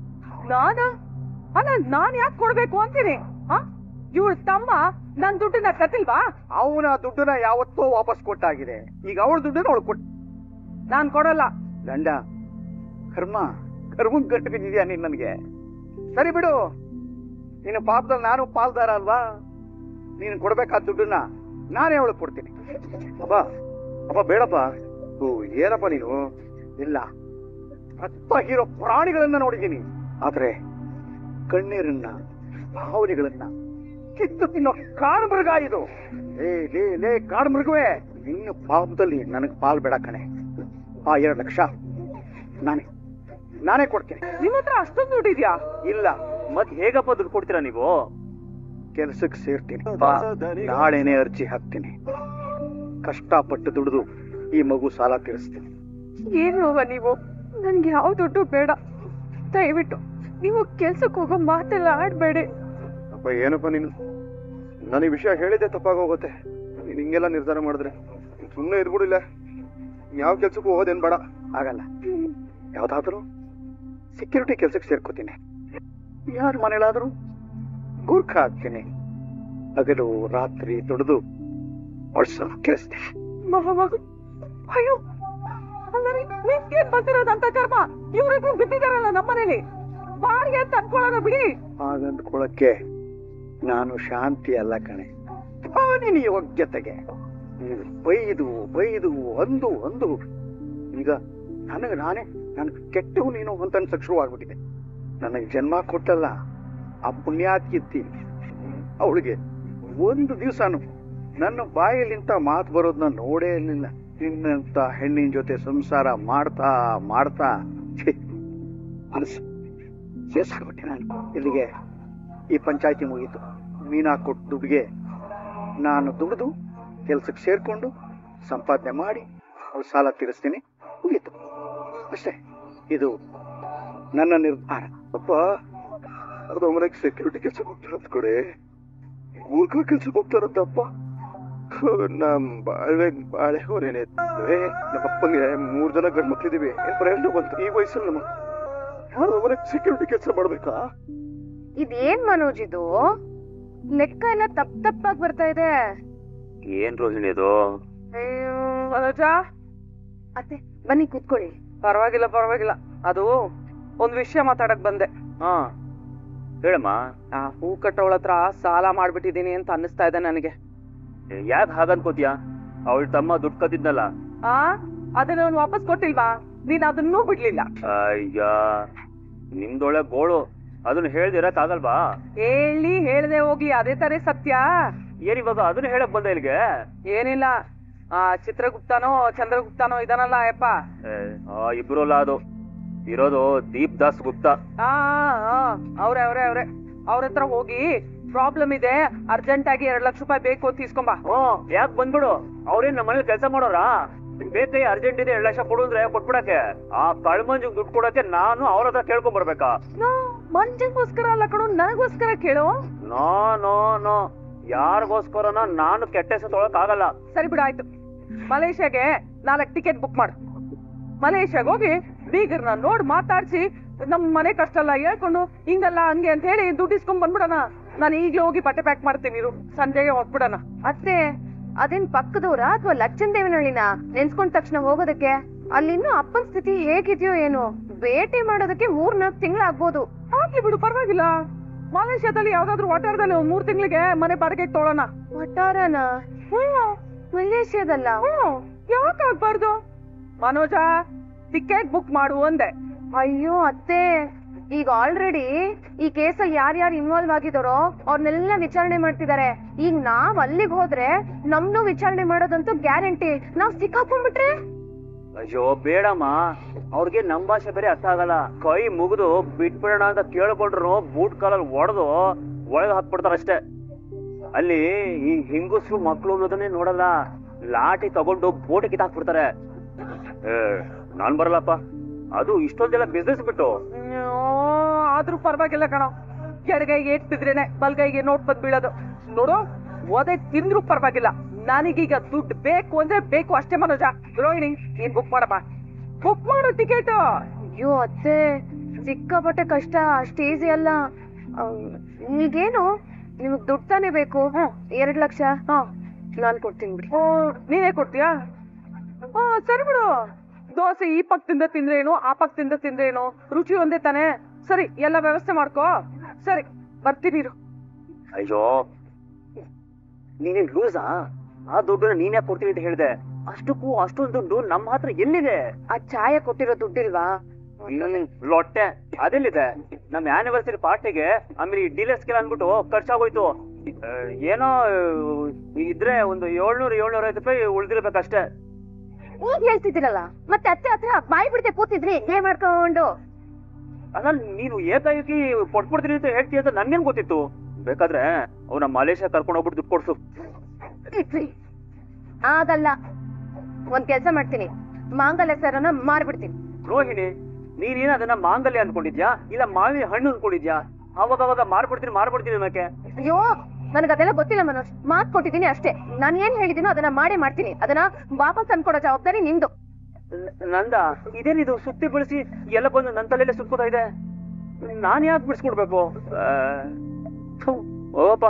ನಾನ್ ಯಾಕೆ ಕೊಡ್ಬೇಕು ಅಂತೀನಿ? ಇವಳ ತಮ್ಮ ನನ್ ದುಡ್ಡನ್ನ ಕತ್ತಿಲ್ವಾ? ಅವನ ದುಡ್ಡನ್ನ ಯಾವತ್ತೋ ವಾಪಸ್ ಕೊಟ್ಟಾಗಿದೆ. ಈಗ ಅವಳ ದುಡ್ಡನ್ನ ಅವಳು ಕೊಟ್ಟು. ನಾನ್ ಕೊಡಲ್ಲ. ಗಂಡ ಕರ್ಮ ಗಟ್ಟು ಬಿದ್ದಿದ್ಯಾ ನೀನ್ ನನ್ಗೆ? ಸರಿ ಬಿಡು, ನಿನ್ನ ಪಾಪದಲ್ಲಿ ನಾನು ಪಾಲ್ದಾರ ಅಲ್ವಾ? ನೀನು ಕೊಡ್ಬೇಕಾದ ದುಡ್ಡನ್ನ ನಾನೇ ಅವಳು ಕೊಡ್ತೀನಿ. ಅಪ್ಪ ಬೇಡಪ್ಪ. ಏನಪ್ಪ ನೀನು? ಇಲ್ಲ, ಹೀರೋ ಪ್ರಾಣಿಗಳನ್ನ ನೋಡಿದ್ದೀನಿ, ಆದ್ರೆ ಕಣ್ಣೀರನ್ನ, ಭಾವನೆಗಳನ್ನ ಕಿತ್ತು ತಿನ್ನೋ ಕಾಡ್ಮೃಗ ಇದು. ಲೇ ಕಾಡ್ಮೃಗವೇ, ನಿನ್ನ ಪಾಪದಲ್ಲಿ ನನಗ್ ಪಾಲ್ ಬೇಡ ಕಣೆ. ಆ 2 ಲಕ್ಷ ನಾನೇ ಕೊಡ್ತೀನಿ. ನಿಮ್ ಹತ್ರ ಅಷ್ಟೊಂದು ದುಡ್ಡಿದ್ಯಾ? ಇಲ್ಲ. ಮತ್ ಹೇಗಪ್ಪ ದುಡ್ಡು ಕೊಡ್ತೀರಾ ನೀವು? ಕೆಲ್ಸಕ್ಕೆ ಸೇರ್ತೀನಿ, ನಾಳೆನೆ ಅರ್ಜಿ ಹಾಕ್ತೀನಿ. ಕಷ್ಟಪಟ್ಟು ದುಡಿದು ಈ ಮಗು ಸಾಲ ತೀರಿಸ್ತೀನಿ. ಏನು ನೀವು? ನನ್ಗೆ ಯಾವ ದುಡ್ಡು ಬೇಡ. ದಯವಿಟ್ಟು ನೀವು ಕೆಲ್ಸಕ್ಕೆ ಹೋಗೋ ಮಾತೆಲ್ಲ ಆಡ್ಬೇಡಿ. ಅಪ್ಪ ಏನಪ್ಪ ನೀನು, ನಾನು ಈ ವಿಷಯ ಹೇಳಿದ್ದೆ ತಪ್ಪಾಗೋಗುತ್ತೆ. ನೀನು ಹಿಂಗೆಲ್ಲ ನಿರ್ಧಾರ ಮಾಡಿದ್ರೆ ಸುಮ್ಮನೆ ಇದ್ಬಿಡಿಲ್ಲ. ಯಾವ ಕೆಲ್ಸಕ್ಕೂ ಹೋಗೋದೇನ್ ಬೇಡ. ಆಗಲ್ಲ, ಯಾವ್ದಾದ್ರು ಸೆಕ್ಯೂರಿಟಿ ಕೆಲ್ಸಕ್ಕೆ ಸೇರ್ಕೋತೀನಿ. ಯಾರ ಮನೇಲಾದ್ರೂ ಗೂರ್ಖ ಆಗ್ತೀನಿ. ಹಗಲು ರಾತ್ರಿ ದುಡಿದು ವರ್ಷ ಕೆಲಸ್ತೀನಿ. ಅಯ್ಯೋ ನಿಮ್ಗೇನ್ ಬಂದಿರೋದಂತ ಕರ್ಮ. ಇವ್ರಿಗೂ ಬಿದ್ದಿದಾರಲ್ಲ ನಮ್ಮನೇಲಿ, ಬಾಡಿಗೆ ಅಂತ ಅನ್ಕೊಳ್ಳೋಣ ಬಿಡಿ. ಹಾಗಂದ್ಕೊಳಕ್ಕೆ ನಾನು ಶಾಂತಿ ಅಲ್ಲ ಕಣೆ, ನಿನ್ನ ಯೋಗ್ಯತೆಗೆ ಬೈದು ಬೈದು ಒಂದು ಈಗ ನನಗೆ ಕೆಟ್ಟವು ನೀನು ಅಂತ ಅನ್ಸಕ್ ಶುರುವಾಗ್ಬಿಟ್ಟಿದೆ. ನನಗೆ ಜನ್ಮ ಕೊಟ್ಟಲ್ಲ ಆ ಪುಣ್ಯಾತ್ಕಿತ್ತಿ, ಅವಳಿಗೆ ಒಂದು ದಿವ್ಸನು ನನ್ನ ಬಾಯಲ್ಲಿಂತ ಮಾತು ಬರೋದನ್ನ ನೋಡೇ ಇರಲಿಲ್ಲ. ನಿನ್ನಂತ ಹೆಣ್ಣಿನ ಜೊತೆ ಸಂಸಾರ ಮಾಡ್ತಾ ಮಾಡ್ತಾ ಮನಸ್ಸು ಸೇರ್ಸ್ಕೊಂಡ್ಬಿಟ್ಟೆ ನಾನು. ಇಲ್ಲಿಗೆ ಈ ಪಂಚಾಯತಿ ಮುಗೀತು. ಮೀನಾ ಕೊಟ್ಟು ದುಡ್ಡಿಗೆ ನಾನು ದುಡಿದು ಕೆಲ್ಸಕ್ಕೆ ಸೇರ್ಕೊಂಡು ಸಂಪಾದನೆ ಮಾಡಿ ಅವಳು ಸಾಲ ತೀರಿಸ್ತೀನಿ, ಮುಗೀತು ಅಷ್ಟೇ. ಇದು ನನ್ನ ನಿರ್ಧಾರ. ಅಪ್ಪ ಅರ್ಧ ಮನೆಗೆ ಸೆಕ್ಯೂರಿಟಿ ಕೆಲ್ಸಕ್ಕೆ ಹೋಗ್ತಾರಂತ ಕೊಡೆ, ಗೂರ್ಖ ಕೆಲ್ಸಕ್ಕೆ ಹೋಗ್ತಾರಂತಪ್ಪ. ನಮ್ ಬಾಳೆ ಹೋರೇನೆ ನಮ್ಮ ಅಪ್ಪಂಗೆ 3 ಜನ ಗಂಡು ಮಕ್ಳಿದೀವಿ. ಏನ್ ಪ್ರಯೋಜನ ಬಂತು ಈ ವಯಸ್ಸಲ್ಲಿ? ನಮ್ಮ ಯಾರ್ದೋ ಮನೆಗೆ ಸೆಕ್ಯೂರಿಟಿ ಕೆಲಸ ಮಾಡ್ಬೇಕಾ? ಇದೇನ್ ಮನೋಜ್ ಇದು? ಲೆಕ್ಕ ಎಲ್ಲ ತಪ್ಪಾಗಿ ಬರ್ತಾ ಇದೆ. ಏನ್ ರೋಹಿಣಿ ಇದು? ಮನೋಜ, ಅತ್ತೆ ಬನ್ನಿ ಕೂತ್ಕೊಳ್ಳಿ. ಪರವಾಗಿಲ್ಲ. ಅದು ಒಂದ್ ವಿಷಯ ಮಾತಾಡಕ್ ಬಂದೆ. ಹಾ ಹೇಳಮ್ಮ. ಆ ಹೂ ಕಟ್ಟೋಳ ಹತ್ರ ಸಾಲ ಮಾಡ್ಬಿಟ್ಟಿದೀನಿ ಅಂತ ಅನ್ನಿಸ್ತಾ ಇದೆ ನನಗೆ. ಯಾಕೆ ಹಾಗನ್ಕೋತಿಯಾ? ಅವಳ ತಮ್ಮ ದುಡ್ಡು ಕದ್ದಿದ್ನಲ್ಲ. ಅದನ್ನ ವಾಪಸ್ ಕೊಟ್ಟಿಲ್ವಾ? ನೀನ್ ಅದನ್ನೂ ಬಿಡ್ಲಿಲ್ಲ. ಅಯ್ಯ, ನಿಮ್ದೊಳೆ ಗೋಳು, ಅದನ್ನ ಹೇಳ್ದಿರಕ್ ಆಗಲ್ವಾ? ಹೇಳ್ದೆ ಹೋಗಿ ಅದೇ ತರ ಸತ್ಯ. ಏನಿವಾಗ ಅದನ್ನ ಹೇಳಕ್ ಬಂದ ಇಲ್ಲಿಗೆ? ಏನಿಲ್ಲ, ಚಿತ್ರಗುಪ್ತನೋ ಚಂದ್ರಗುಪ್ತನೋ ಇದನ್ನಲ್ಲ ಅಯ್ಯಪ್ಪ. ಇಬ್ರು ಅಲ್ಲ, ಅದು ಇರೋದು ದೀಪ್ ದಾಸ್ ಗುಪ್ತಾ. ಅವ್ರೆ ಅವ್ರ ಹತ್ರ ಹೋಗಿ ಪ್ರಾಬ್ಲಮ್ ಇದೆ, ಅರ್ಜೆಂಟ್ ಆಗಿ 2 ಲಕ್ಷ ರೂಪಾಯಿ ಬೇಕು ಅಂತ ಇಸ್ಕೊಂಬಾ. ಯಾಕೆ ಬಂದ್ಬಿಡು, ಅವ್ರೇನ್ ನಮ್ಮ ಮನೇಲಿ ಕೆಲಸ ಮಾಡೋರಾ? ಬೇಕೇ ಅರ್ಜೆಂಟ್ ಇದೆ 2 ಲಕ್ಷ ಕೊಡು ಅಂದ್ರೆ ಕೊಟ್ಬಿಡಕ್ಕೆ. ಆ ಕಳ್ಮಂಜಗ್ ದುಡ್ಡು ಕೊಡಕ್ಕೆ ನಾನು ಅವ್ರ ಹತ್ರ ಕೇಳ್ಕೊಂಡ್ ಬರ್ಬೇಕಾ? ಮಂಜಂಗೋಸ್ಕರ ಅಲ್ಲ ಕಣೋ, ನನಗೋಸ್ಕರ ಕೇಳು. ನೋ ಯಾರಿಗೋಸ್ಕರನ ನಾನು ಕೆಟ್ಟ ಹೆಸರು ತೊಗೊಳಕ್ ಆಗಲ್ಲ. ಸರಿ ಬಿಡಾಯ್ತು, ಮಲೇಷ್ಯಾಗೆ 4 ಟಿಕೆಟ್ ಬುಕ್ ಮಾಡು. ಮಲೇಷ್ಯಾಗ ಹೋಗಿ ಬೀಗರ್ನ ನೋಡ್ ಮಾತಾಡ್ಸಿ ನಮ್ ಮನೆ ಕಷ್ಟ ಎಲ್ಲ ಹೇಳ್ಕೊಂಡು ಹಿಂಗಲ್ಲ ಹಂಗೆ ಅಂತ ಹೇಳಿ ದುಡ್ಡು ಇಸ್ಕೊಂಡ್ ಬಂದ್ಬಿಡಣ. ನಾನು ಈಗ್ಲೇ ಹೋಗಿ ಬಟ್ಟೆ ಪ್ಯಾಕ್ ಮಾಡ್ತೀನಿ, ಸಂಜೆಗೆ ಹೋಗ್ಬಿಡಣ. ಅತ್ತೆ ಅದೇನ್ ಪಕ್ಕದವ್ರ ಅಥವಾ ಲಚ್ಚಂದೇವನಹಳ್ಳಿನ ನೆನ್ಸ್ಕೊಂಡ್ ತಕ್ಷಣ ಹೋಗೋದಕ್ಕೆ? ಅಲ್ಲಿನ್ನೂ ಅಪ್ಪನ ಸ್ಥಿತಿ ಹೇಗಿದ್ಯೋ ಏನೋ, ಭೇಟಿ ಮಾಡೋದಕ್ಕೆ 3-4 ತಿಂಗಳಾಗ್ಬೋದು. ಆಗ್ಲಿ ಬಿಡು, ಪರವಾಗಿಲ್ಲ. ಮಲೇಷ್ಯಾದಲ್ಲಿ ಯಾವ್ದಾದ್ರು ವಟಾರದಲ್ಲಿ 3 ತಿಂಗಳಿಗೆ ಮನೆ ಬಾಡಿಗೆ ತೊಗೊಳೋಣ. ವಟಾರನ? ಮಲೇಷ್ಯಾದಲ್ಲ? ಯಾಕಾಗ್ಬಾರ್ದು? ಮನೋಜ, ಟಿಕೆಟ್ ಬುಕ್ ಮಾಡು ಅಂದೆ. ಅಯ್ಯೋ ಅತ್ತೆ, ಈಗ ಆಲ್ರೆಡಿ ಈ ಕೇಸಲ್ಲಿ ಯಾರ್ಯಾರು ಇನ್ವಾಲ್ವ್ ಆಗಿದಾರೋ ಅವ್ರನ್ನೆಲ್ಲ ವಿಚಾರಣೆ ಮಾಡ್ತಿದ್ದಾರೆ. ಈಗ ನಾವ್ ಅಲ್ಲಿಗೆ ಹೋದ್ರೆ ನಮ್ನು ವಿಚಾರಣೆ ಮಾಡೋದಂತೂ ಗ್ಯಾರಂಟಿ. ನಾವ್ ಸಿಕ್ಕಾಕೊಂಡ್ಬಿಟ್ರೆ? ಅಯ್ಯೋ ಬೇಡಮ್ಮ, ಅವ್ರಿಗೆ ನಮ್ ಭಾಷೆ ಬೇರೆ ಅರ್ಥ ಆಗಲ್ಲ. ಕೈ ಮುಗಿದು ಬಿಟ್ಬಿಡೋಣ ಅಂತ ಕೇಳ್ಕೊಂಡ್ರು ಬೂಟ್ ಕಾಲಲ್ಲಿ ಒಡೆದು ಒಳಗೆ ಹಾಕ್ಬಿಡ್ತಾರಷ್ಟೇ. ಅಲ್ಲಿ ಈ ಹಿಂಗುಸ್ರು ಮಕ್ಳು ಅನ್ನೋದನ್ನೇ ನೋಡಲ್ಲ, ಲಾಠಿ ತಗೊಂಡು ಬೋಟ್ ಕಿತ್ತಾಕ್ಬಿಡ್ತಾರೆ. ನಾನ್ ಬರಲ್ಲಪ್ಪ, ಅದು ಇಷ್ಟೊಂದೆಲ್ಲ ಬಿಸ್ನೆಸ್ ಬಿಟ್ಟು. ಆದ್ರೂ ಪರವಾಗಿಲ್ಲ ಕಣೋ, ಎಡಗೈಗೆ ಏಟ್ತಿದ್ರೇನೆ ಬಲ್ಗೈಗೆ ನೋಟ್ ಬಂದ್ ಬೀಳೋದು. ನೋಡು, ಓದೇ ತಿಂದ್ರು ಪರವಾಗಿಲ್ಲ, ನನಗೀಗ ದುಡ್ಡು ಬೇಕು ಅಂದ್ರೆ ಬೇಕು ಅಷ್ಟೇ. ಮನೋಜ, ರೋಹಿಣಿ ನೀನ್ ಬುಕ್ ಮಾಡಪ್ಪ, ಬುಕ್ ಮಾಡು ಟಿಕೆಟ್. ಅಯ್ಯೋ ಅತ್ತೆ, ಸಿಕ್ಕಾಪಟ್ಟೆ ಕಷ್ಟ, ಅಷ್ಟು ಈಸಿ ಅಲ್ಲ. ಈಗೇನು ನಿಮಗ್ ದುಡ್ಡು ತಾನೇ ಬೇಕು? 2 ಲಕ್ಷ ನಾನ್ ಕೊಡ್ತೀನಿ ಬಿಡಿ. ನೀನೇ ಕೊಡ್ತೀಯಾ? ಸರಿ ಬಿಡು, ದೋಸೆ ಈ ಪಕ್ಕದಿಂದ ತಿಂದ್ರೇನು ಆ ಪಕ್ಕದಿಂದ ತಿಂದ್ರೇನು, ರುಚಿ ಒಂದೇ ತಾನೆ. ಸರಿ, ಎಲ್ಲ ವ್ಯವಸ್ಥೆ ಮಾಡ್ಕೋ. ಸರಿ, ಬರ್ತೀನಿ. ಅಯ್ಯೋ ನೀನೇನ್ ಲೂಸಾ? ಆ ದುಡ್ಡನ್ನ ನೀನೇ ಕೊಡ್ತೀನಿ ಅಂತ ಹೇಳಿದೆ. ಅಷ್ಟಕ್ಕೂ ಅಷ್ಟೊಂದು ದುಡ್ಡು ನಮ್ಮ ಹತ್ರ ಎಲ್ಲಿದೆ? ಆ ಛಾಯೆ ಕೊಟ್ಟಿರೋ ದುಡ್ಡಿಲ್ವಾ? ಲೊಟ್ಟೆ ಅದೆಲ್ಲಿದೆ? ನಮ್ ಆನಿವರ್ಸರಿ ಪಾರ್ಟಿಗೆ ಆಮೇಲೆ ಈ ಡೀಲರ್ಸ್ಗೆಲ್ಲ ಅಂದ್ಬಿಟ್ಟು ಖರ್ಚಾಗೋಯ್ತು. ಏನೋ ಇದ್ರೆ ಒಂದು 700-750 ರೂಪಾಯಿ ಉಳ್ದಿರ್ಬೇಕಷ್ಟೇ. ಈಗ ಹೇಳ್ತಿದ್ದೀರಲ್ಲ, ಮತ್ತೆ ಅತ್ತೆ ಹತ್ರ ಬಾಯಿ ಬಿಡದೆ ಕೂತಿದ್ರಿ ಏನ್ ಮಾಡ್ಕೊಂಡು? ಅಲ್ಲ, ನೀನು ಏಕಾಏಕಿ ಕೊಟ್ಬಿಡ್ತೀನಿ ಅಂತ ಹೇಳ್ತೀಯ ಅಂತ ನನ್ಗೇನ್ ಗೊತ್ತಿತ್ತು? ಬೇಕಾದ್ರೆ ಅವ್ನ ಮಲೇಷ್ಯಾ ಕರ್ಕೊಂಡು ಹೋಗ್ಬಿಟ್ಟು ದುಡ್ಡು ಕೊಡ್ಸು. ಆಗಲ್ಲ, ಒಂದ್ ಕೆಲ್ಸ ಮಾಡ್ತೀನಿ, ಮಾಂಗಲ್ಯ ಸರನ ಮಾರ್ಬಿಡ್ತೀನಿ. ರೋಹಿಣಿ, ನೀನೇನ ಅದನ್ನ ಮಾಂಗಲ್ಯ ಅನ್ಕೊಂಡಿದ್ಯಾ ಇಲ್ಲ ಮಾವಿನ ಹಣ್ಣು ಅನ್ಕೊಂಡಿದ್ಯಾ? ಅವಾಗ ಮಾರ್ಬಿಡ್ತೀನಿ ಅನ್ನಕ್ಕೆ. ಅಯ್ಯೋ ನನಗದೆಲ್ಲ ಗೊತ್ತಿಲ್ಲ ಮನೋಜ್, ಮಾತ್ ಕೊಟ್ಟಿದ್ದೀನಿ ಅಷ್ಟೇ. ನಾನು ಏನ್ ಹೇಳಿದೀನೋ ಅದನ್ನ ಮಾಡೇ ಮಾಡ್ತೀನಿ. ಅದನ್ನ ವಾಪಸ್ ತಂದ್ಕೊಡೋ ಜವಾಬ್ದಾರಿ ನಿಮ್ದು. ನಂದ ಇದೇನಿದು ಸುತ್ತಿ ಬಳಸಿ ಎಲ್ಲ ಬಂದು ನನ್ನ ತಲೆಯಲ್ಲೇ ಸುತ್ಕೋತಾ ಇದೆ. ನಾನ್ ಯಾಕೆ ಬಿಡಿಸ್ಕೊಡ್ಬೇಕು? ಓಪ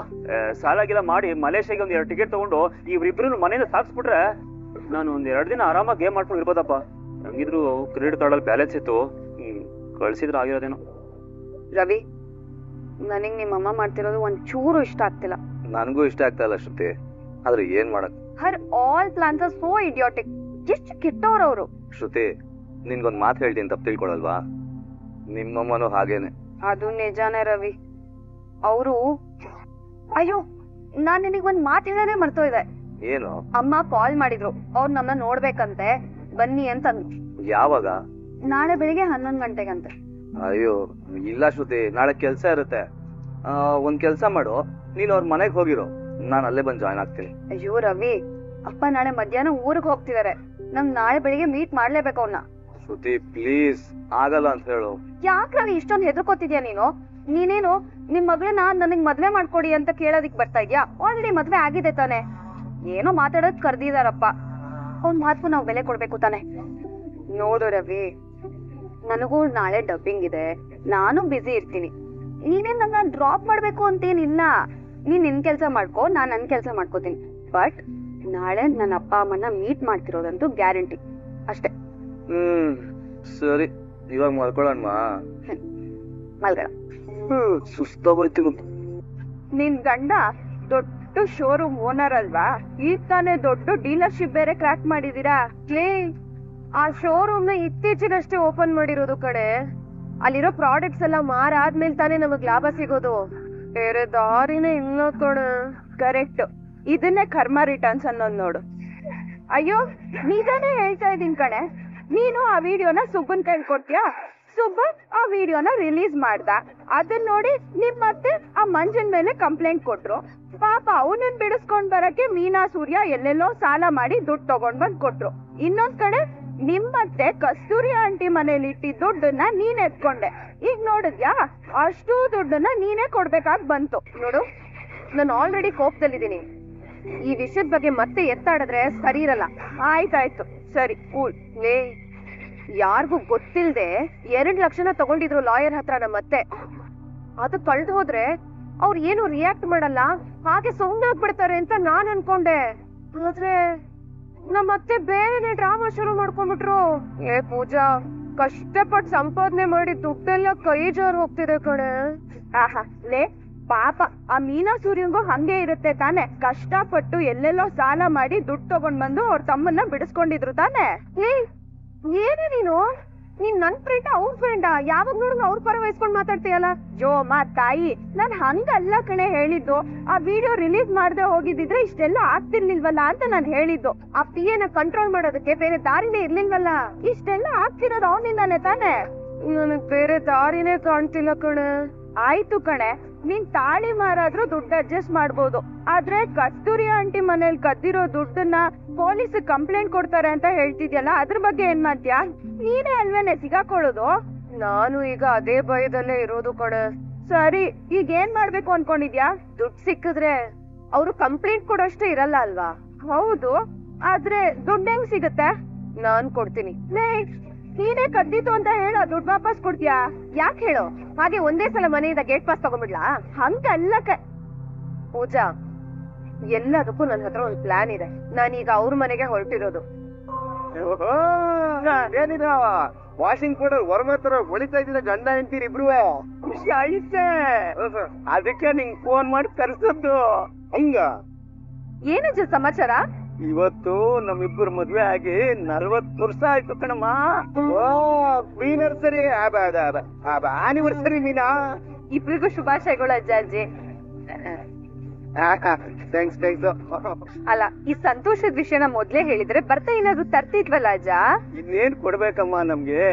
ಸಾಲಾಗಿಲ್ಲ ಮಾಡಿ ಮಲೇಷ್ಯಾಗೆ ಒಂದ್ 2 ಟಿಕೆಟ್ ತಗೊಂಡು ಇವ್ರಿಬ್ರು ಮನೆಯಿಂದ ಸಾಕ್ಸ್ಬಿಟ್ರೆ ನಾನು ಒಂದ್ 2 ದಿನ ಆರಾಮಾಗಿ ಗೇಮ್ ಮಾಡ್ಕೊಂಡು ಇರ್ಬೋದಪ್ಪ. ಹಂಗಿದ್ರು ಕ್ರೆಡಿಟ್ ಕಾರ್ಡ್ ಅಲ್ಲಿ ಬ್ಯಾಲೆನ್ಸ್ ಇತ್ತು, ಕಳ್ಸಿದ್ರೆ ಆಗಿರೋದೇನೋ. ರವಿ, ನನಗ್ ನಿಮ್ಮಮ್ಮ ಮಾಡ್ತಿರೋದು ಒಂದ್ ಚೂರು ಇಷ್ಟ ಆಗ್ತಿಲ್ಲ. ನನಗೂ ಇಷ್ಟ ಆಗ್ತಾ ಇಲ್ಲ ಶ್ರುತಿ, ಆದ್ರೆ ಏನ್ ಮಾಡಕ್? Her all plans are so idiotic. ಎಷ್ಟು ಕೆಟ್ಟವ್ರವ್ರು. ಶ್ರುತಿ, ನಿನ್ಗೊಂದ್ ಮಾತು ಹೇಳ್ತೀನಿ, ತಪ್ಪು ತಿಳ್ಕೊಳಲ್ವಾ? ನಿಮ್ಮಮ್ಮನೂ ಹಾಗೇನೆ. ಅದು ನಿಜಾನೇ ರವಿ. ಅವರು ಅಯ್ಯೋ, ನಾನ್ ನಿನಗ್ ಒಂದ್ ಮಾತು ಹೇಳೋದೇ ಮರ್ತೋಯ್ದೆ. ಏನು? ಅಮ್ಮ ಕಾಲ್ ಮಾಡಿದ್ರು, ಅವ್ರು ನಮ್ಮನ್ನ ನೋಡ್ಬೇಕಂತೆ, ಬನ್ನಿ ಅಂತ. ಯಾವಾಗ? ನಾಳೆ ಬೆಳಿಗ್ಗೆ 11 ಗಂಟೆಗಂತೆ. ಅಯ್ಯೋ ಇಲ್ಲ ಶ್ರುತಿ, ನಾಳೆ ಕೆಲ್ಸ ಇರುತ್ತೆ. ಒಂದ್ ಕೆಲ್ಸ ಮಾಡು, ನೀನ್ ಅವ್ರ ಮನೆಗ್ ಹೋಗಿರೋ, ನಾನ್ ಅಲ್ಲೇ ಬಂದ್ ಜಾಯ್ನ್ ಆಗ್ತೀನಿ. ಅಯ್ಯೋ ರವಿ, ಅಪ್ಪ ನಾಳೆ ಮಧ್ಯಾಹ್ನ ಊರಿಗೆ ಹೋಗ್ತಿದಾರೆ. ನಮ್ ನಾಳೆ ಬೆಳಿಗ್ಗೆ ಮೀಟ್ ಮಾಡ್ಲೇಬೇಕು ಅವ್ನ. ಶ್ರುತಿ ಪ್ಲೀಸ್, ಆಗಲ್ಲ ಅಂತ ಹೇಳು. ಯಾಕೆ ರವಿ ಇಷ್ಟೊಂದು ಹೆದರ್ಕೋತಿದ್ಯಾ ನೀನು? ನೀನೇನು ನಿಮ್ ಮಗಳನ್ನ ನನಗ್ ಮದ್ವೆ ಮಾಡ್ಕೊಡಿ ಅಂತ ಕೇಳೋದಿಕ್ ಬರ್ತಾ ಇದ್ಯಾ? ಆಲ್ರೆಡಿ ಮದ್ವೆ ಆಗಿದೆ ತಾನೆ. ಏನೋ ಮಾತಾಡೋದ್ ಕರ್ದಿದಾರಪ್ಪ, ಅವ್ನ್ ಮಾತ್ಗೂ ನಾವ್ ಬೆಲೆ ಕೊಡ್ಬೇಕು ತಾನೆ. ನೋಡು ರವಿ, ನನಗೂ ನಾಳೆ ಡಬ್ಬಿಂಗ್ ಇದೆ, ನಾನು ಬ್ಯುಸಿ ಇರ್ತೀನಿ. ನೀನೇನ್ ನನ್ನ ಡ್ರಾಪ್ ಮಾಡ್ಬೇಕು ಅಂತೇನಿಲ್ಲ. ನೀನ್ ನಿನ್ ಕೆಲ್ಸ ಮಾಡ್ಕೋ, ನಾನ್ ನನ್ ಕೆಲ್ಸ ಮಾಡ್ಕೋತೀನಿ. ಬಟ್ ನಾಳೆ ನನ್ನ ಅಪ್ಪ ಅಮ್ಮನ ಮೀಟ್ ಮಾಡ್ತಿರೋದಂತೂ ಗ್ಯಾರಂಟಿ ಅಷ್ಟೇ. ಸರಿ, ಇವಾಗ ಮಲ್ಕೊಳ್ಳೋಣ. ಮಲ್ಗಳ. ಸುಸ್ತಾಗೋಯ್ತು. ನಿನ್ ಗಂಡ ದೊಡ್ಡ ಶೋರೂಮ್ ಓನರ್ ಅಲ್ವಾ? ಈಗ ತಾನೇ ದೊಡ್ಡ ಡೀಲರ್ಶಿಪ್ ಬೇರೆ ಕ್ರ್ಯಾಕ್ ಮಾಡಿದೀರಾ. ಆ ಶೋರೂಮ್ ನ ಇತ್ತೀಚಿನಷ್ಟೇ ಓಪನ್ ಮಾಡಿರೋದು ಕಡೆ. ಅಲ್ಲಿರೋ ಪ್ರಾಡಕ್ಟ್ಸ್ ಎಲ್ಲ ಮಾರಾದ್ಮೇಲೆ ತಾನೇ ನಮಗ್ ಲಾಭ ಸಿಗೋದು. ಬೇರೆ ದಾರಿನೇ ಇಲ್ಲ ಕಡೆ. ಕರೆಕ್ಟ್. ಇದನ್ನೇ ಕರ್ಮ ರಿಟರ್ನ್ಸ್ ಅನ್ನೋದು ನೋಡು. ಅಯ್ಯೋ, ನಿಜಾನೇ ಹೇಳ್ತಾ ಇದೀನಿ ಕಣೆ. ನೀನು ಆ ವಿಡಿಯೋನ ಸುಬ್ಬನ್ ಕೈಲಿ ಕೊಡ್ತೀಯಾ? ಸುಬ್ಬ ಆ ವಿಡಿಯೋನ ರಿಲೀಸ್ ಮಾಡ್ದ. ಅದನ್ನ ನೋಡಿ ನಿಮ್ಮತ್ತೆ ಆ ಮಂಜನ್ ಮೇಲೆ ಕಂಪ್ಲೇಂಟ್ ಕೊಟ್ರು. ಪಾಪ ಅವನನ್ನ ಬಿಡಿಸ್ಕೊಂಡ್ ಬರಕ್ಕೆ ಮೀನಾ ಸೂರ್ಯ ಎಲ್ಲೆಲ್ಲೋ ಸಾಲ ಮಾಡಿ ದುಡ್ಡು ತಗೊಂಡ್ ಬಂದ್ ಕೊಟ್ರು. ಇನ್ನೊಂದ್ ಕಡೆ ನಿಮ್ಮತ್ತೆ ಕಸ್ತೂರಿ ಆಂಟಿ ಮನೇಲಿ ಇಟ್ಟಿದ್ದ ದುಡ್ಡನ್ನ ನೀನ್ ಎತ್ಕೊಂಡೆ. ಈಗ ನೋಡಿದ್ಯಾ, ಅಷ್ಟು ದುಡ್ಡನ್ನ ನೀನೇ ಕೊಡ್ಬೇಕಾಗ್ ಬಂತು ನೋಡು. ನಾನು ಆಲ್ರೆಡಿ ಕೋಪದಲ್ಲಿದ್ದೀನಿ. ಈ ವಿಷಯದ ಬಗ್ಗೆ ಮತ್ತೆ ಎತ್ತಾಡಿದ್ರೆ ಸರಿ ಇರಲ್ಲ. ಆಯ್ತಾಯ್ತು, ಸರಿ ಕೂಲ್. ಯಾರಿಗೂ ಗೊತ್ತಿಲ್ದೆ 2 ಲಕ್ಷನ ತಗೊಂಡಿದ್ರು ಲಾಯರ್ ಹತ್ರ ನಮ್ಮತ್ತೆ. ಅದು ಕಳ್ದು ಹೋದ್ರೆ ಅವ್ರು ಏನು ರಿಯಾಕ್ಟ್ ಮಾಡಲ್ಲ, ಹಾಗೆ ಸುಮ್ಮನಾಗ್ಬಿಡ್ತಾರೆ ಅಂತ ನಾನ್ ಅನ್ಕೊಂಡೆ. ಆದ್ರೆ ನಮ್ಮತ್ತೆ ಬೇರೆನೆ ಡ್ರಾಮಾ ಶುರು ಮಾಡ್ಕೊಂಡ್ಬಿಟ್ರು. ಪೂಜಾ, ಕಷ್ಟಪಟ್ಟು ಸಂಪಾದನೆ ಮಾಡಿ ದುಡ್ಡೆಲ್ಲ ಕೈ ಜಾರ್ ಹೋಗ್ತಿದೆ ಕಡೆ. ಆಹಾ ಲೇ, ಪಾಪ ಆ ಮೀನಾ ಸೂರ್ಯಂಗೂ ಹಂಗೆ ಇರುತ್ತೆ ತಾನೆ. ಕಷ್ಟಪಟ್ಟು ಎಲ್ಲೆಲ್ಲೋ ಸಾಲ ಮಾಡಿ ದುಡ್ಡು ತಗೊಂಡ್ ಬಂದು ಅವ್ರ ತಮ್ಮನ್ನ ಬಿಡಿಸ್ಕೊಂಡಿದ್ರು ತಾನೆ. ಏನೇ ನೀನು ನನ್ ಫ್ರೆಂಡ್ ಅವ್ರ ಫ್ರೆಂಡ? ಯಾವಾಗ ನೋಡಿದ್ರು ಅವ್ರ ಪರ ವಹಿಸ್ಕೊಂಡ್ ಮಾತಾಡ್ತೀಯಲ್ಲ. ಜೋಮಾ ತಾಯಿ, ನಾನ್ ಹಂಗಲ್ಲ ಕಣೆ ಹೇಳಿದ್ದು. ಆ ವಿಡಿಯೋ ರಿಲೀಸ್ ಮಾಡದೆ ಹೋಗಿದ್ರೆ ಇಷ್ಟೆಲ್ಲ ಆಗ್ತಿರ್ಲಿಲ್ವಲ್ಲ ಅಂತ ನಾನ್ ಹೇಳಿದ್ದು. ಆ ಪಿಯನ ಕಂಟ್ರೋಲ್ ಮಾಡೋದಕ್ಕೆ ಬೇರೆ ದಾರಿನೇ ಇರ್ಲಿಲ್ವಲ್ಲ. ಇಷ್ಟೆಲ್ಲ ಆಗ್ತಿರೋದು ಅವನಿಂದಾನೆ ತಾನೆ. ನನಗ್ ಬೇರೆ ದಾರಿನೇ ಕಾಣ್ತಿಲ್ಲ ಕಣೆ. ಆಯ್ತು ಕಣೆ, ನೀನ್ ತಾಳಿ ಮಾರಾದ್ರೂ ದುಡ್ಡು ಅಡ್ಜಸ್ಟ್ ಮಾಡ್ಬೋದು. ಆದ್ರೆ ಕಸ್ತೂರಿ ಆಂಟಿ ಮನೇಲಿ ಕದ್ದಿರೋ ದುಡ್ಡನ್ನ ಪೊಲೀಸ್ ಕಂಪ್ಲೇಂಟ್ ಕೊಡ್ತಾರೆ ಅಂತ ಹೇಳ್ತಿದ್ಯಲ್ಲ, ಅದ್ರ ಬಗ್ಗೆ ಏನ್ ಮಾಡ್ತೀಯಾ? ನೀನೇ ಅಲ್ವೇನೆ ಸಿಗಾಕೊಳ್ಳೋದು. ನಾನು ಈಗ ಅದೇ ಭಯದಲ್ಲೇ ಇರೋದು ಕಣೆ. ಸರಿ, ಈಗ ಏನ್ ಮಾಡ್ಬೇಕು ಅನ್ಕೊಂಡಿದ್ಯಾ? ದುಡ್ಡು ಸಿಕ್ಕಿದ್ರೆ ಅವ್ರು ಕಂಪ್ಲೇಂಟ್ ಕೊಡೋಷ್ಟೇ ಇರಲ್ಲ ಅಲ್ವಾ? ಹೌದು, ಆದ್ರೆ ದುಡ್ಡು ಹೆಂಗ್ ಸಿಗುತ್ತೆ? ನಾನ್ ಕೊಡ್ತೀನಿ. ನೀನೇ ಕದ್ದಿತ್ತು ಅಂತ ಹೇಳ, ದುಡ್ಡು ವಾಪಸ್ ಕೊಡ್ತೀಯಾ? ಯಾಕೆ ಹೇಳೋ? ಹಾಗೆ ಒಂದೇ ಸಲ ಮನೆಯಿಂದ ಗೇಟ್ ಪಾಸ್ ತಗೊಂಡ್ಬಿಡ್ಲಾ? ಹಂಗಲ್ಲ ಪೂಜಾ, ಎಲ್ಲದಕ್ಕೂ ನನ್ನ ಹತ್ರ ಒಂದು ಪ್ಲಾನ್ ಇದೆ. ನಾನೀಗ ಅವ್ರ ಮನೆಗೆ ಹೊರಟಿರೋದು. ಏನಿದ ವಾಷಿಂಗ್ ಪೌಡರ್ ಹೊರಗ ತರ ಹೊಳಿತಾ ಇದ್ದೀರ ಗಂಡ ಹೆಂಡ್ತೀರಿ ಇಬ್ರು? ಅದಕ್ಕೆ ನಿಂಗ್ ಫೋನ್ ಮಾಡಿ ಕರ್ಸದ್ದು. ಹಂಗ ಏನಜ್ಜ ಸಮಾಚಾರ? ಇವತ್ತು ನಮ್ಮಿಬ್ಬರು ಮದ್ವೆ ಆಗಿ 40 ವರ್ಷ ಆಯ್ತು ಕಣಮ್ಮ. ಪ್ರೀನರ್ಸರಿ ಆನಿವರ್ಸರಿ ಮೀನಾ. ಇಬ್ರಿಗೂ ಶುಭಾಶಯಗಳು ಅಜ್ಜಾಜಿ. ಥ್ಯಾಂಕ್ಸ್. ಅಲ್ಲ, ಈ ಸಂತೋಷದ ವಿಷಯನ ಮೊದ್ಲೇ ಹೇಳಿದ್ರೆ ಬರ್ತಾ ಏನಾದ್ರು ತರ್ತಿದ್ವಲ್ಲ ಅಜ್ಜ. ಇನ್ನೇನ್ ಕೊಡ್ಬೇಕಮ್ಮ ನಮ್ಗೆ?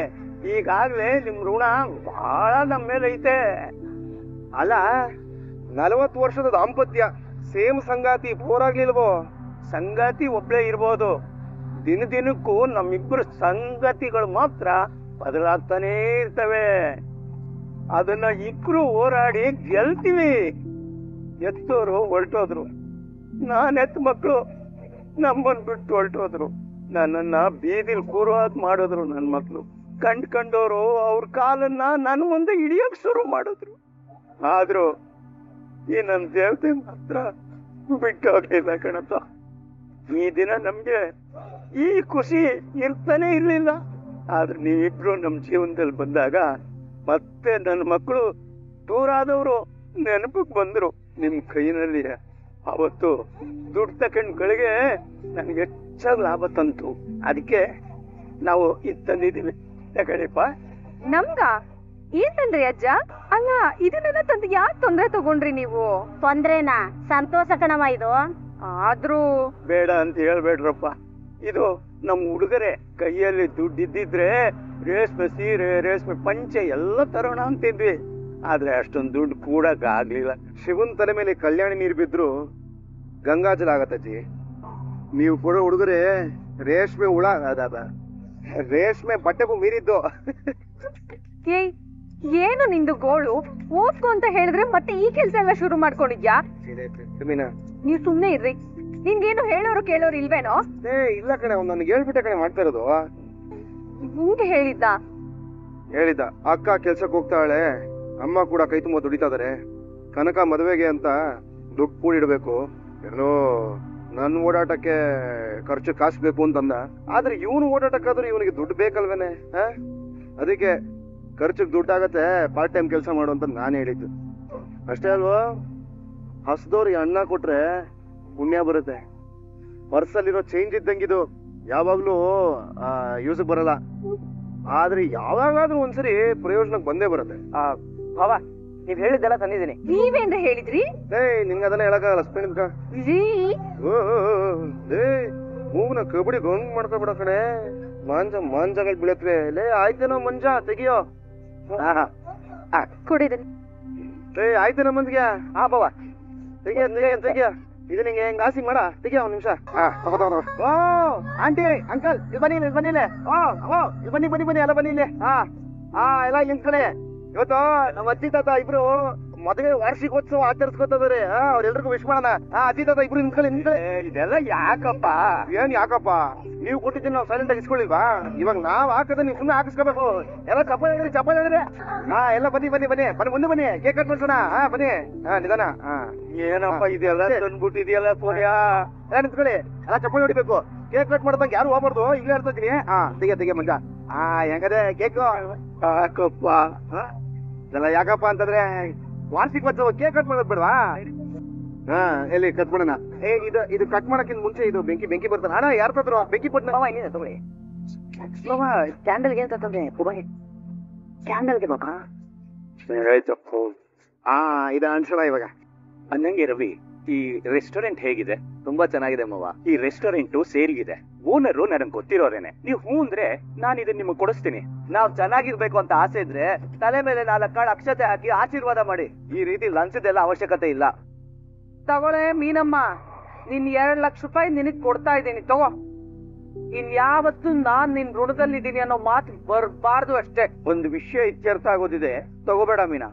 ಈಗಾಗ್ಲೇ ನಿಮ್ ಋಣ ಬಹಳ ನಮ್ ಮೇಲೆ ಐತೆ. ಅಲ್ಲ, 40 ವರ್ಷದ ದಾಂಪತ್ಯ, ಸೇಮ್ ಸಂಗಾತಿ, ಬೋರ್ ಆಗ್ಲಿಲ್ವೋ? ಸಂಗಾತಿ ಒಬ್ಳೇ ಇರ್ಬೋದು, ದಿನಕ್ಕೂ ನಮ್ಮಿಬ್ಬರು ಸಂಗತಿಗಳು ಮಾತ್ರ ಬದಲಾಗ್ತಾನೇ ಇರ್ತವೆ. ಅದನ್ನ ಇಬ್ರು ಹೋರಾಡಿ ಗೆಲ್ತೀವಿ. ಎತ್ತೋರು ಹೊರಟೋದ್ರು, ನಾನೆತ್ತ ಮಕ್ಕಳು ನಮ್ಮನ್ ಬಿಟ್ಟು ಹೊರಟೋದ್ರು. ನನ್ನನ್ನ ಬೀದಿಲ್ ಕೂರುವಾಗ್ ಮಾಡಿದ್ರು ನನ್ ಮಕ್ಳು. ಕಂಡವರು ಅವ್ರ ಕಾಲನ್ನ ನನ್ನ ಮುಂದೆ ಹಿಡಿಯಕ್ ಶುರು ಮಾಡಿದ್ರು. ಆದ್ರೂ ಈ ನನ್ ದೇವತೆ ಮಾತ್ರ ಬಿಟ್ಟೋಗ್ಲಿಲ್ಲ ಕಣಪ್ಪ. ಈ ದಿನ ನಮ್ಗೆ ಈ ಖುಷಿ ಇರ್ತಾನೆ ಇರ್ಲಿಲ್ಲ. ಆದ್ರೆ ನೀವಿಬ್ರು ನಮ್ ಜೀವನದಲ್ಲಿ ಬಂದಾಗ ಮತ್ತೆ ನನ್ನ ಮಕ್ಕಳು ದೂರಾದವರು ನೆನಪಕ್ ಬಂದ್ರು. ನಿಮ್ ಕೈನಲ್ಲಿ ಅವತ್ತು ದುಡ್ಡು ತಕೊಂಡ್ಗಳಿಗೆ ನನ್ಗೆ ಹೆಚ್ಚಾಗಿ ಲಾಭ ತಂತು. ಅದಕ್ಕೆ ನಾವು ಇದು ತಂದಿದ್ದೀವಿ, ತಗೊಳ್ಳಿಪ್ಪ. ನಮ್ಗ ಏನ್ ತಂದ್ರಿ ಅಜ್ಜ? ಅಲ್ಲ, ಇದನ್ನೆಲ್ಲ ತಂದು ಯಾಕೆ ತೊಂದ್ರೆ ತಗೊಂಡ್ರಿ ನೀವು? ತೊಂದ್ರೆನಾ? ಸಂತೋಷ ಕಣವ ಇದು. ಆದ್ರೂ ಬೇಡ ಅಂತ ಹೇಳ್ಬೇಡ್ರಪ್ಪ. ಇದು ನಮ್ ಹುಡುಗರೆ ಕೈಯಲ್ಲಿ ದುಡ್ಡಿದ್ದಿದ್ರೆ ರೇಷ್ಮೆ ಸೀರೆ, ರೇಷ್ಮೆ ಪಂಚೆ ಎಲ್ಲ ತರೋಣ ಅಂತಿದ್ವಿ. ಆದ್ರೆ ಅಷ್ಟೊಂದು ದುಡ್ಡು ಕೂಡಕ್ ಆಗ್ಲಿಲ್ಲ. ಶಿವನ್ ತಲೆ ಮೇಲೆ ಕಲ್ಯಾಣಿ ನೀರು ಬಿದ್ರು ಗಂಗಾಜಲ ಆಗತ್ತಜ್ಜಿ. ನೀವು ಕೊಡೋ ಹುಡುಗರೆ ರೇಷ್ಮೆ ಹುಳ, ರೇಷ್ಮೆ ಬಟ್ಟೆಗೂ ಮೀರಿದ್ದು. ಏಯ್, ಏನು ನಿಂದು ಗೋಳು? ಓದ್ಕೊ ಅಂತ ಹೇಳಿದ್ರೆ ಮತ್ತೆ ಈ ಕೆಲ್ಸ ಎಲ್ಲ ಶುರು ಮಾಡ್ಕೊಂಡಿದ್ಯಾ? ನೀವ್ ಸುಮ್ನೆ ಇರ್ರಿ. ನಿನ್ಗೇನು ಹೇಳೋರು ಕೇಳೋರು ಇಲ್ವೇನೋ? ಇಲ್ಲ ಕಣೆ, ಅವ್ನು ನನಗೆ ಹೇಳ್ಬಿಟ್ಟೆ ಕಣೆ ಮಾಡ್ತಾ ಇರೋದು. ನಿಂಗೆ ಹೇಳಿದ್ದ? ಹೇಳಿದ್ದ. ಅಕ್ಕ ಕೆಲ್ಸಕ್ಕೆ ಹೋಗ್ತಾಳೆ, ಅಮ್ಮ ಕೂಡ ಕೈ ತುಂಬ ದುಡಿತಾ ಇದಾರೆ, ಕನಕ ಮದುವೆಗೆ ಅಂತ ದುಡ್ಡು ಕೂಡಿಡ್ಬೇಕು, ಏನೋ ನನ್ನ ಓಡಾಟಕ್ಕೆ ಖರ್ಚು ಕಾಸು ಬೇಕು ಅಂತಂದ. ಆದ್ರೆ ಇವನು ಓಡಾಟಕ್ಕಾದ್ರೂ ಇವನಿಗೆ ದುಡ್ಡು ಬೇಕಲ್ವೇನೆ? ಅದಕ್ಕೆ ಖರ್ಚಿಗೆ ದುಡ್ಡಾಗತ್ತೆ, ಪಾರ್ಟ್ ಟೈಮ್ ಕೆಲಸ ಮಾಡು ಅಂತ ನಾನು ಹೇಳಿದ್ದು. ಅಷ್ಟೇ ಅಲ್ವಾ? ಹಸ್ದವ್ರಿಗೆ ಅನ್ನ ಕೊಟ್ರೆ ಪುಣ್ಯ ಬರುತ್ತೆ. ಪರ್ಸಲ್ಲಿರೋ ಚೇಂಜ್ ಇದ್ದಂಗಿದು, ಯಾವಾಗ್ಲೂ ಯೂಸ್ ಬರಲ್ಲ. ಆದ್ರೆ ಯಾವಾಗಾದ್ರೂ ಒಂದ್ಸರಿ ಪ್ರಯೋಜನಕ್ಕೆ ಬಂದೇ ಬರುತ್ತೆ. ಭಾವ, ನೀವ್ ಹೇಳಿದ್ದೆಲ್ಲ ತಂದಿದ್ದೀನಿ. ನೀವೇಂದ್ರ ಹೇಳಿದ್ರಿ? ನಿಂಗೆ ಅದನ್ನ ಹೇಳಕ್ಕಾಗಲ್ಲ. ಸ್ಪೆಂಡ್ ಮೂಗ್ನ ಕಬಡ್ಡಿ ಗೌಂಡ್ ಮಾಡ್ಕೊಬಿಡ ಕಣೆ. ಮಾಂಜಗಳು ಬೀಳತ್ವೆ. ಲೇ ಆಯ್ತೇನೋ ಮಂಜ, ತೆಗಿಯೋ. ಕೊಡಿದನ್. ಆಯ್ತೇನೋ ಮಂಜ್ಗೆ? ಹಾ ಭಾವ, ತೆಗಿಯ. ಇದು ನಿಂಗೆ ಹೆಂಗ್ ಆಸಿ ಮಾಡ, ತೆಗಿಯ ಒಂದ್ ನಿಮಿಷ. ಓ ಆಂಟಿ, ಅಂಕಲ್, ಇಲ್ಲಿ ಬನ್ನಿ, ಇಲ್ಲಿ ಬನ್ನಿ. ಇಲ್ಲಿ ಬನ್ನಿ ಎಲ್ಲ ಬನ್ನಿ ಇಲ್ಲಿ. ಎಲ್ಲ ನಿಮ್ ಕಡೆ. ಇವತ್ತು ನಮ್ಮ ಅಜ್ಜಿ ತಾತ ಇಬ್ರು ಮದುವೆ ವಾರ್ಷಿಕೋತ್ಸವ ಆಚರಿಸ್ಕೊತವ್ರೆ. ಅವ್ರೆಲ್ರಿಗೂ ವಿಶ್ ಮಾಡೋಣ. ಅಜ್ಜಿ ತಾತ ಇಬ್ರು ನಿಂತ್ಕೊಳ್ಳಿ. ಇದೆಲ್ಲ ಯಾಕಪ್ಪ? ಏನ್ ಯಾಕಪ್ಪ? ನೀವು ಕೊಟ್ಟಿದ್ದೀನಿ, ನಾವು ಸೈಲೆಂಟ್ ಆಗಿ ಇಸ್ಕೊಳ್ಳಿಲ್ವಾ? ಇವಾಗ ನಾವ್ ಹಾಕದ ನೀವು ಸುಮ್ಮನೆ ಹಾಕಿಸ್ಕೋಬೇಕು. ಎಲ್ಲ ಚಪ್ಪಾಳೆ ಹೇಳಿದ್ರೆ. ಎಲ್ಲ ಬನ್ನಿ ಮುಂದೆ ಬನ್ನಿ, ಕೇಕ್ ಕಟ್ ಮಾಡ್ಸೋಣ. ಬನ್ನಿ, ನಿಧಾನ. ಏನಪ್ಪ ಇದೆಲ್ಲ ತಂದ್ಬಿಟ್ಟಿದೆಯಲ್ಲ ಪೋನ್ಯಾ. ಎಲ್ಲ ನಿಂತ್ಕೊಳ್ಳಿ, ಎಲ್ಲ ಚಪ್ಪಾಳೆ ಹೊಡಿಬೇಕು. ಕೇಕ್ ಕಟ್ ಮಾಡ್ದಂಗೆ ಯಾರು ಹೋಗ್ಬಾರ್ದು. ಈಗಲೇ ಹೇಳ್ತಾ ಇದ್ದೀನಿ. ತೆಗೆ ಮಂಜ. ಹೆಂಗದೆ ಕೇಕು? ಯಾಕಪ್ಪ ಇದೆಲ್ಲ ಯಾಕಪ್ಪ ಅಂತಂದ್ರೆ ವಾರ್ಷಿಕೋತ್ಸವ ಕೇಕ್ ಕಟ್ ಮಾಡೋದ್ ಬೇಡವಾ? ಎಲ್ಲಿ ಕಟ್ ಮಾಡೋಣ? ಇದು ಕಟ್ ಮಾಡಕ್ಕಿಂತ ಮುಂಚೆ ಇದು ಬೆಂಕಿ ಬರ್ತಾನೆ. ಅಣ್ಣ ಯಾರು ತಂದ್ರು ಬೆಂಕಿ ಪಟ್ನ? ತಗೊಳ್ಳಿ. ಕ್ಯಾಂಡಲ್ಗೆ ಅಂತಂದ್ರೆ ಕ್ಯಾಂಡಲ್ಗೆ ಬಾಬಾ. ಇದು ಅನ್ಸಲ್ಲ ಇವಾಗ. ಅನ್ನಂಗೆ ರವಿ, ಈ ರೆಸ್ಟೋರೆಂಟ್ ಹೇಗಿದೆ? ತುಂಬಾ ಚೆನ್ನಾಗಿದೆ ಮಾವ. ಈ ರೆಸ್ಟೋರೆಂಟ್ ಸೇರಿಗಿದೆ. ಓನರು ನನಗೆ ಗೊತ್ತಿರೋರೇನೆ. ನೀವು ಹೂ ಅಂದ್ರೆ ನಾನು ಇದನ್ನ ನಿಮಗೆ ಕೊಡಿಸ್ತೀನಿ. ನಾವ್ ಚೆನ್ನಾಗಿರ್ಬೇಕು ಅಂತ ಆಸೆ ಇದ್ರೆ ತಲೆ ಮೇಲೆ 4 ಕಾಳು ಅಕ್ಷತೆ ಹಾಕಿ ಆಶೀರ್ವಾದ ಮಾಡಿ. ಈ ರೀತಿ ಲಂಚದೆಲ್ಲ ಅವಶ್ಯಕತೆ ಇಲ್ಲ. ತಗೊಳೆ ಮೀನಮ್ಮ, ನಿನ್ 2 ಲಕ್ಷ ರೂಪಾಯಿ ನಿನಗ್ ಕೊಡ್ತಾ ಇದ್ದೀನಿ, ತಗೋ. ಇನ್ಯಾವತ್ತು ನಾನ್ ನಿನ್ ಋಣದಲ್ಲಿದ್ದೀನಿ ಅನ್ನೋ ಮಾತು ಬರ್ಬಾರ್ದು ಅಷ್ಟೇ. ಒಂದು ವಿಷಯ ಇತ್ಯರ್ಥ ಆಗೋದಿದೆ, ತಗೋಬೇಡ ಮೀನಾ.